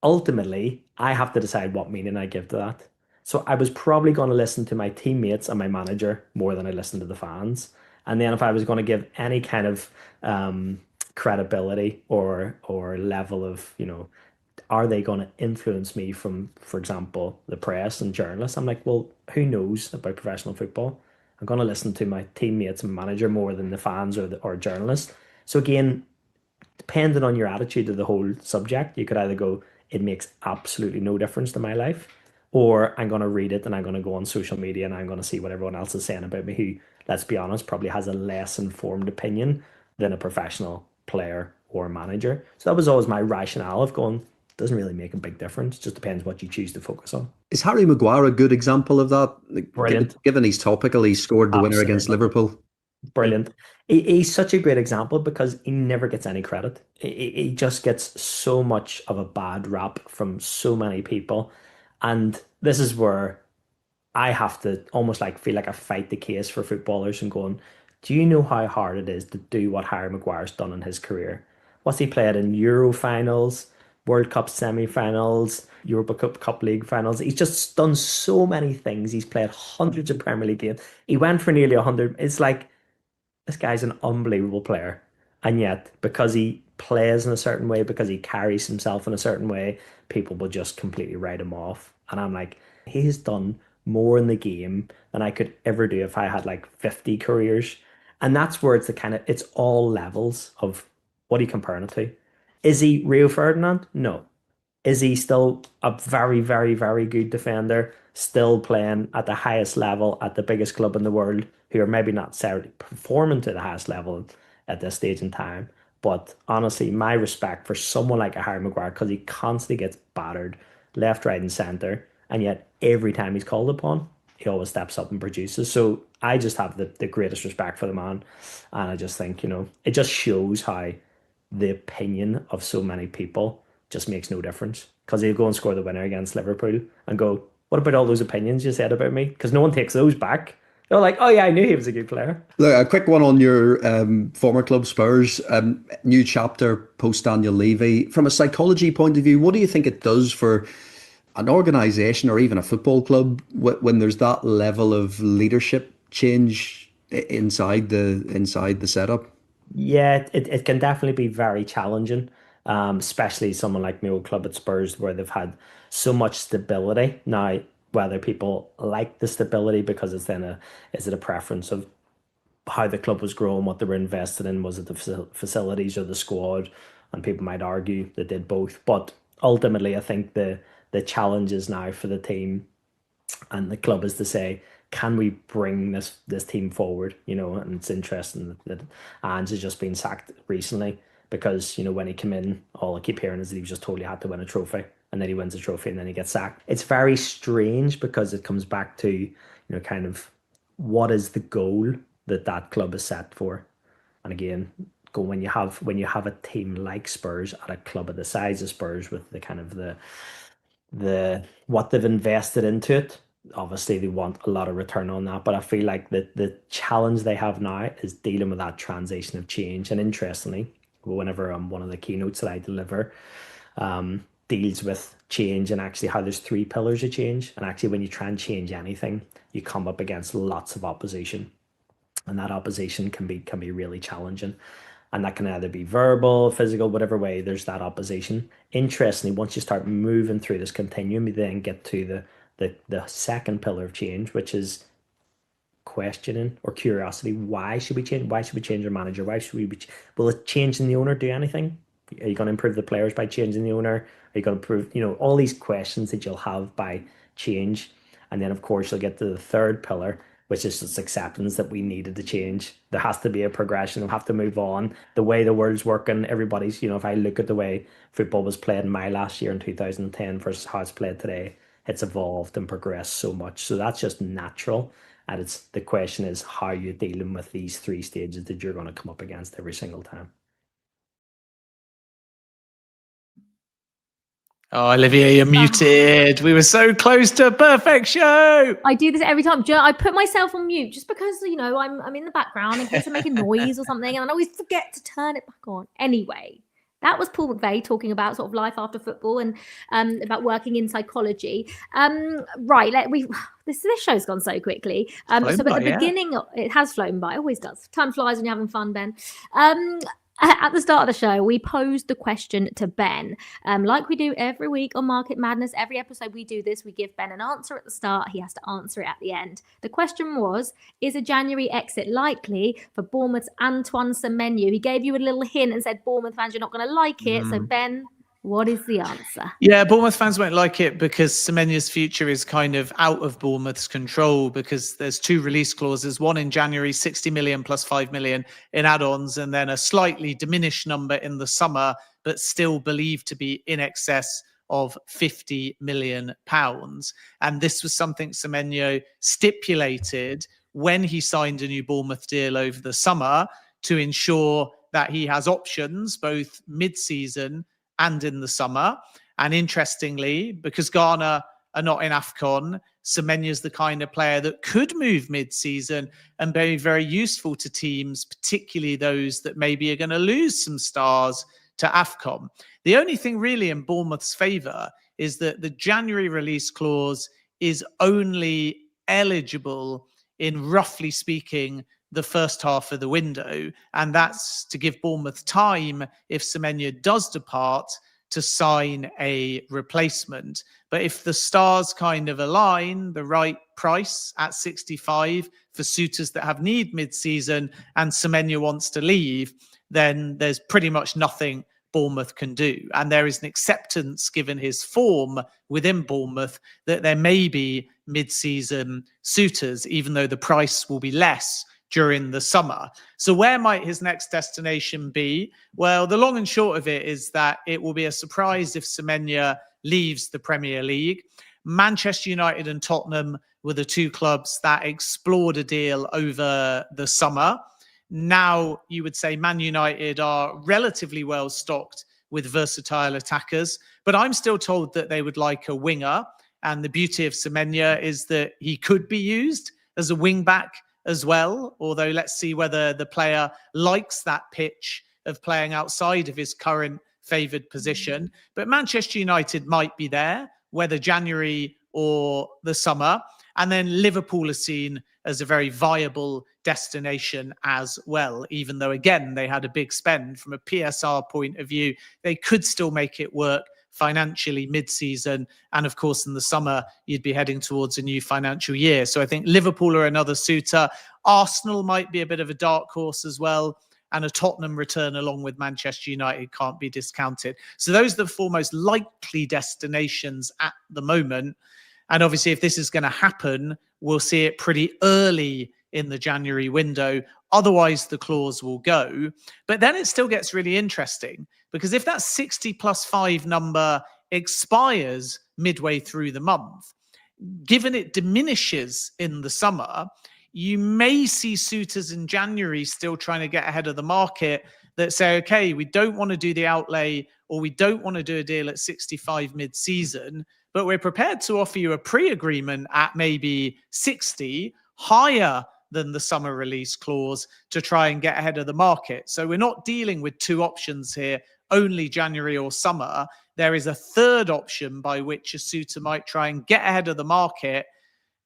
Ultimately, I have to decide what meaning I give to that. So I was probably going to listen to my teammates and my manager more than I listened to the fans. And then if I was going to give any kind of credibility or level of, are they going to influence me from, for example, the press and journalists? I'm like, well, who knows about professional football? I'm going to listen to my teammates and manager more than the fans or journalists. So again, depending on your attitude to the whole subject, you could either go, it makes absolutely no difference to my life, or I'm going to read it and I'm going to go on social media and I'm going to see what everyone else is saying about me, who, let's be honest, probably has a less informed opinion than a professional player or manager. So that was always my rationale of going, doesn't really make a big difference. Just depends what you choose to focus on. Is Harry Maguire a good example of that? Brilliant. Given he's topical, he scored the winner against Liverpool. Brilliant. He's such a great example because he never gets any credit. He just gets so much of a bad rap from so many people. And this is where I have to almost like feel like I fight the case for footballers and going, do you know how hard it is to do what Harry Maguire's done in his career? What's he played in Euro finals, World Cup semi-finals, Europa Cup League finals? He's just done so many things. He's played hundreds of Premier League games. He went for nearly 100. It's like, this guy's an unbelievable player. And yet, because he plays in a certain way, because he carries himself in a certain way, people will just completely write him off. And I'm like, he's done more in the game than I could ever do if I had like 50 careers. And that's where it's all levels of what are you comparing it to? Is he Rio Ferdinand? No. Is he still a very, very, very good defender, still playing at the highest level at the biggest club in the world, who are maybe not necessarily performing to the highest level at this stage in time? But honestly, my respect for someone like a Harry Maguire, because he constantly gets battered left, right, and centre, and yet every time he's called upon, he always steps up and produces. So I just have the greatest respect for the man. And I just think, it just shows how the opinion of so many people just makes no difference, because he'll go and score the winner against Liverpool and go, what about all those opinions you said about me? Because no one takes those back. They're like, oh yeah, I knew he was a good player. Look, a quick one on your former club Spurs. New chapter post Daniel Levy. From a psychology point of view, what do you think it does for an organisation or even a football club when there's that level of leadership change inside the setup? Yeah, it can definitely be very challenging, especially someone like my old club at Spurs, where they've had so much stability. Now, whether people like the stability because is it a preference of how the club was growing, what they were invested in, was it the facilities or the squad? And people might argue they did both. But ultimately, I think the challenge is now for the team and the club is to say, can we bring this team forward? And it's interesting that Ange has just been sacked recently because, when he came in, all I keep hearing is that he was just totally had to win a trophy, and then he wins a trophy and then he gets sacked. It's very strange because it comes back to, kind of what is the goal that club is set for. And again, when you have a team like Spurs at a club of the size of Spurs with the kind of the what they've invested into it, obviously they want a lot of return on that. But I feel like the challenge they have now is dealing with that transition of change. And interestingly, whenever I'm one of the keynotes that I deliver, deals with change and actually how there's 3 pillars of change. And actually, when you try and change anything, you come up against lots of opposition, and that opposition can be really challenging. And that can either be verbal, physical, whatever way, there's that opposition. Interestingly, once you start moving through this continuum, you then get to the second pillar of change, which is questioning or curiosity. Why should we change? Why should we change our manager? Why should we will it changing the owner do anything? Are you going to improve the players by changing the owner? Are you going to improve, all these questions that you'll have by change? And then, of course, you'll get to the third pillar, which is just acceptance that we needed to change. There has to be a progression. We have to move on. The way the world's working, everybody's, if I look at the way football was played in my last year in 2010 versus how it's played today, it's evolved and progressed so much. So that's just natural. And the question is how you're dealing with these 3 stages that you're going to come up against every single time. Oh, Olivia, you're muted. We were so close to a perfect show. I do this every time. I put myself on mute just because, I'm in the background in case I'm making noise or something, and I always forget to turn it back on. Anyway, that was Paul McVeigh talking about sort of life after football and about working in psychology. Right, this show's gone so quickly. So at the beginning, it has flown by. It always does. Time flies when you're having fun, Ben. At the start of the show, we posed the question to Ben. Like we do every week on Market Madness, every episode we do this, we give Ben an answer at the start. He has to answer it at the end. The question was, is a January exit likely for Bournemouth's Antoine Semenyo? He gave you a little hint and said, Bournemouth fans, you're not going to like it. So Ben, what is the answer? Yeah, Bournemouth fans won't like it because Semenyo's future is kind of out of Bournemouth's control because there's 2 release clauses, one in January, 60 million plus 5 million in add-ons, and then a slightly diminished number in the summer, but still believed to be in excess of £50 million. And this was something Semenyo stipulated when he signed a new Bournemouth deal over the summer to ensure that he has options both mid-season and in the summer. And interestingly, because Ghana are not in AFCON, Semenyo's the kind of player that could move mid-season and be very useful to teams, particularly those that maybe are going to lose some stars to AFCON. The only thing really in Bournemouth's favour is that the January release clause is only eligible in, roughly speaking, the first half of the window. And that's to give Bournemouth time, if Semenyo does depart, to sign a replacement. But if the stars kind of align, the right price at 65 for suitors that have need mid-season, and Semenyo wants to leave, then there's pretty much nothing Bournemouth can do. And there is an acceptance, given his form within Bournemouth, that there may be mid-season suitors, even though the price will be less during the summer. So where might his next destination be? Well, the long and short of it is that it will be a surprise if Semenyo leaves the Premier League. Manchester United and Tottenham were the 2 clubs that explored a deal over the summer. Now, you would say Man United are relatively well stocked with versatile attackers, but I'm still told that they would like a winger. And the beauty of Semenyo is that he could be used as a wing back as well, although let's see whether the player likes that pitch of playing outside of his current favoured position. But Manchester United might be there, whether January or the summer. And then Liverpool are seen as a very viable destination as well, even though, again, they had a big spend. From a PSR point of view, they could still make it work financially mid-season. And of course, in the summer, you'd be heading towards a new financial year. So I think Liverpool are another suitor. Arsenal might be a bit of a dark horse as well. And a Tottenham return along with Manchester United can't be discounted. So those are the 4 most likely destinations at the moment. And obviously, if this is going to happen, we'll see it pretty early in the January window. Otherwise, the clause will go. But then it still gets really interesting, because if that 60 plus 5 number expires midway through the month, given it diminishes in the summer, you may see suitors in January still trying to get ahead of the market that say, okay, we don't want to do the outlay, or we don't want to do a deal at 65 mid-season, but we're prepared to offer you a pre-agreement at maybe 60, higher than the summer release clause, to try and get ahead of the market. So we're not dealing with 2 options here only January or summer, there is a third option by which a suitor might try and get ahead of the market,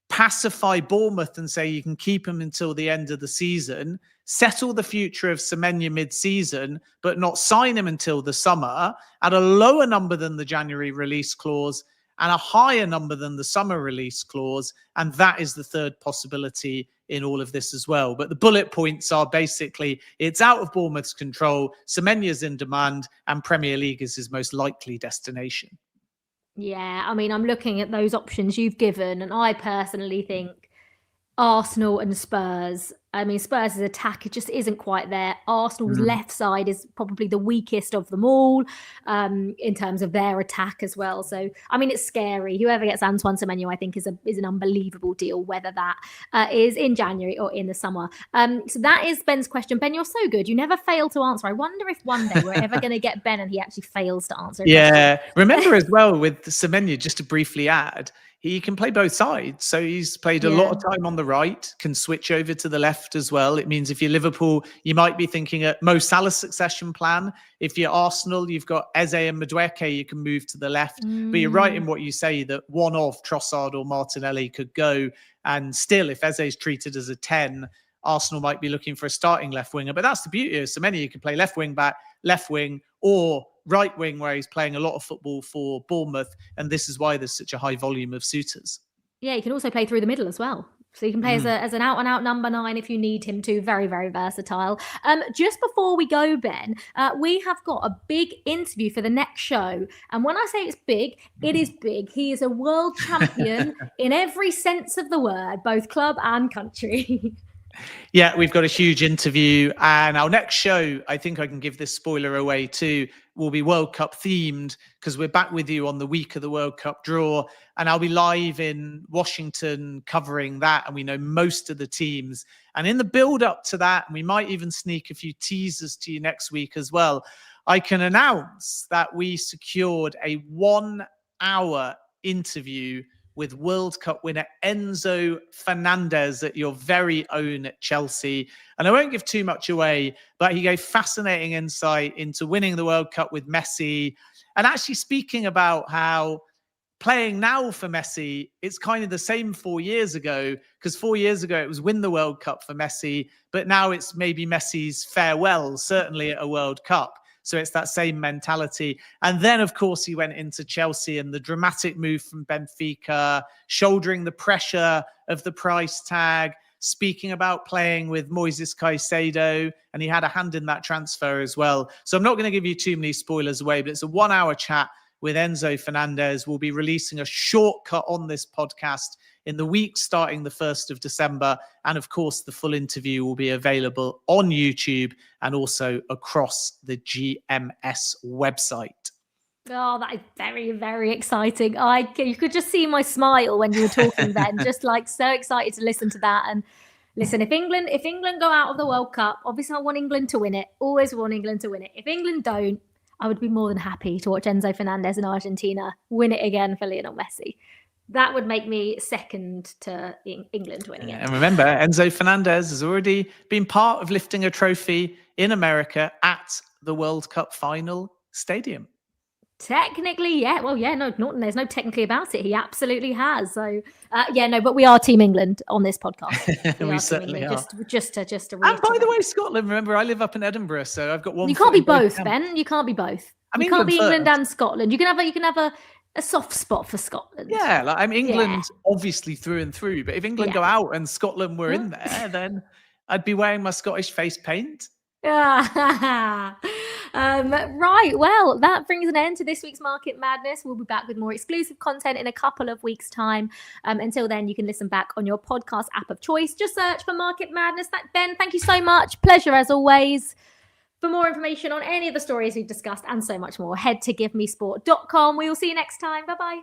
pacify Bournemouth and say you can keep him until the end of the season, settle the future of Semenya mid-season, but not sign him until the summer at a lower number than the January release clause and a higher number than the summer release clause. And that is the third possibility in all of this as well. But the bullet points are basically it's out of Bournemouth's control, Semenya's in demand, and Premier League is his most likely destination. Yeah, I mean, I'm looking at those options you've given, and I personally think Arsenal and Spurs. I mean, Spurs' attack, it just isn't quite there. Arsenal's left side is probably the weakest of them all in terms of their attack as well. So, I mean, it's scary. Whoever gets Antoine Semenyo, I think, is an unbelievable deal, whether that is in January or in the summer. So that is Ben's question. Ben, you're so good. You never fail to answer. I wonder if one day we're ever going to get Ben and he actually fails to answer. Yeah. Remember as well with Semenyo, just to briefly add, he can play both sides. So he's played a lot of time on the right, can switch over to the left as well. It means if you're Liverpool, you might be thinking a Mo Salah succession plan. If you're Arsenal, you've got Eze and Madueke, you can move to the left. But you're right in what you say that one of Trossard or Martinelli could go. And still, if Eze is treated as a 10, Arsenal might be looking for a starting left winger. But that's the beauty of Semenyo. You can play left wing back, left wing, or right wing, where he's playing a lot of football for Bournemouth. And this is why there's such a high volume of suitors. Yeah, you can also play through the middle as well. So you can play as an out-and-out number 9 if you need him to. Very, very versatile. Just before we go, Ben, we have got a big interview for the next show. And when I say it's big, it is big. He is a world champion in every sense of the word, both club and country. Yeah, we've got a huge interview, and our next show, I think I can give this spoiler away too, will be World Cup themed because we're back with you on the week of the World Cup draw, and I'll be live in Washington covering that, and we know most of the teams. And in the build up to that, and we might even sneak a few teasers to you next week as well, I can announce that we secured a 1-hour interview with World Cup winner Enzo Fernandez at your very own Chelsea. And I won't give too much away, but he gave fascinating insight into winning the World Cup with Messi and actually speaking about how playing now for Messi, it's kind of the same 4 years ago, because 4 years ago it was win the World Cup for Messi, but now it's maybe Messi's farewell, certainly at a World Cup. So it's that same mentality. And then, of course, he went into Chelsea and the dramatic move from Benfica, shouldering the pressure of the price tag, speaking about playing with Moises Caicedo, and he had a hand in that transfer as well. So I'm not going to give you too many spoilers away, but it's a 1-hour chat with Enzo Fernandez. We'll be releasing a shortcut on this podcast in the week starting the 1st of December. And of course, the full interview will be available on YouTube and also across the GMS website. Oh, that is very, very exciting. You could just see my smile when you were talking then, just like so excited to listen to that. And listen, if England go out of the World Cup, obviously I want England to win it. Always want England to win it. If England don't, I would be more than happy to watch Enzo Fernandez in Argentina win it again for Lionel Messi. That would make me second to England winning it. And remember, Enzo Fernandez has already been part of lifting a trophy in America at the World Cup final stadium. Technically, yeah. Well, yeah, no, there's no technically about it. He absolutely has. So, but we are Team England on this podcast. We certainly are. Just to and by the way, Scotland, remember, I live up in Edinburgh, so I've got one. You can't be both, Ben. You can't be both. You can't be England and Scotland. You can have a soft spot for Scotland. Yeah, like I'm England, obviously through and through. But if England go out and Scotland were in there, then I'd be wearing my Scottish face paint. Right. Well, that brings an end to this week's Market Madness. We'll be back with more exclusive content in a couple of weeks' time. Until then, you can listen back on your podcast app of choice. Just search for Market Madness. Ben, thank you so much. Pleasure as always. For more information on any of the stories we've discussed and so much more, head to GiveMeSport.com. We will see you next time. Bye-bye.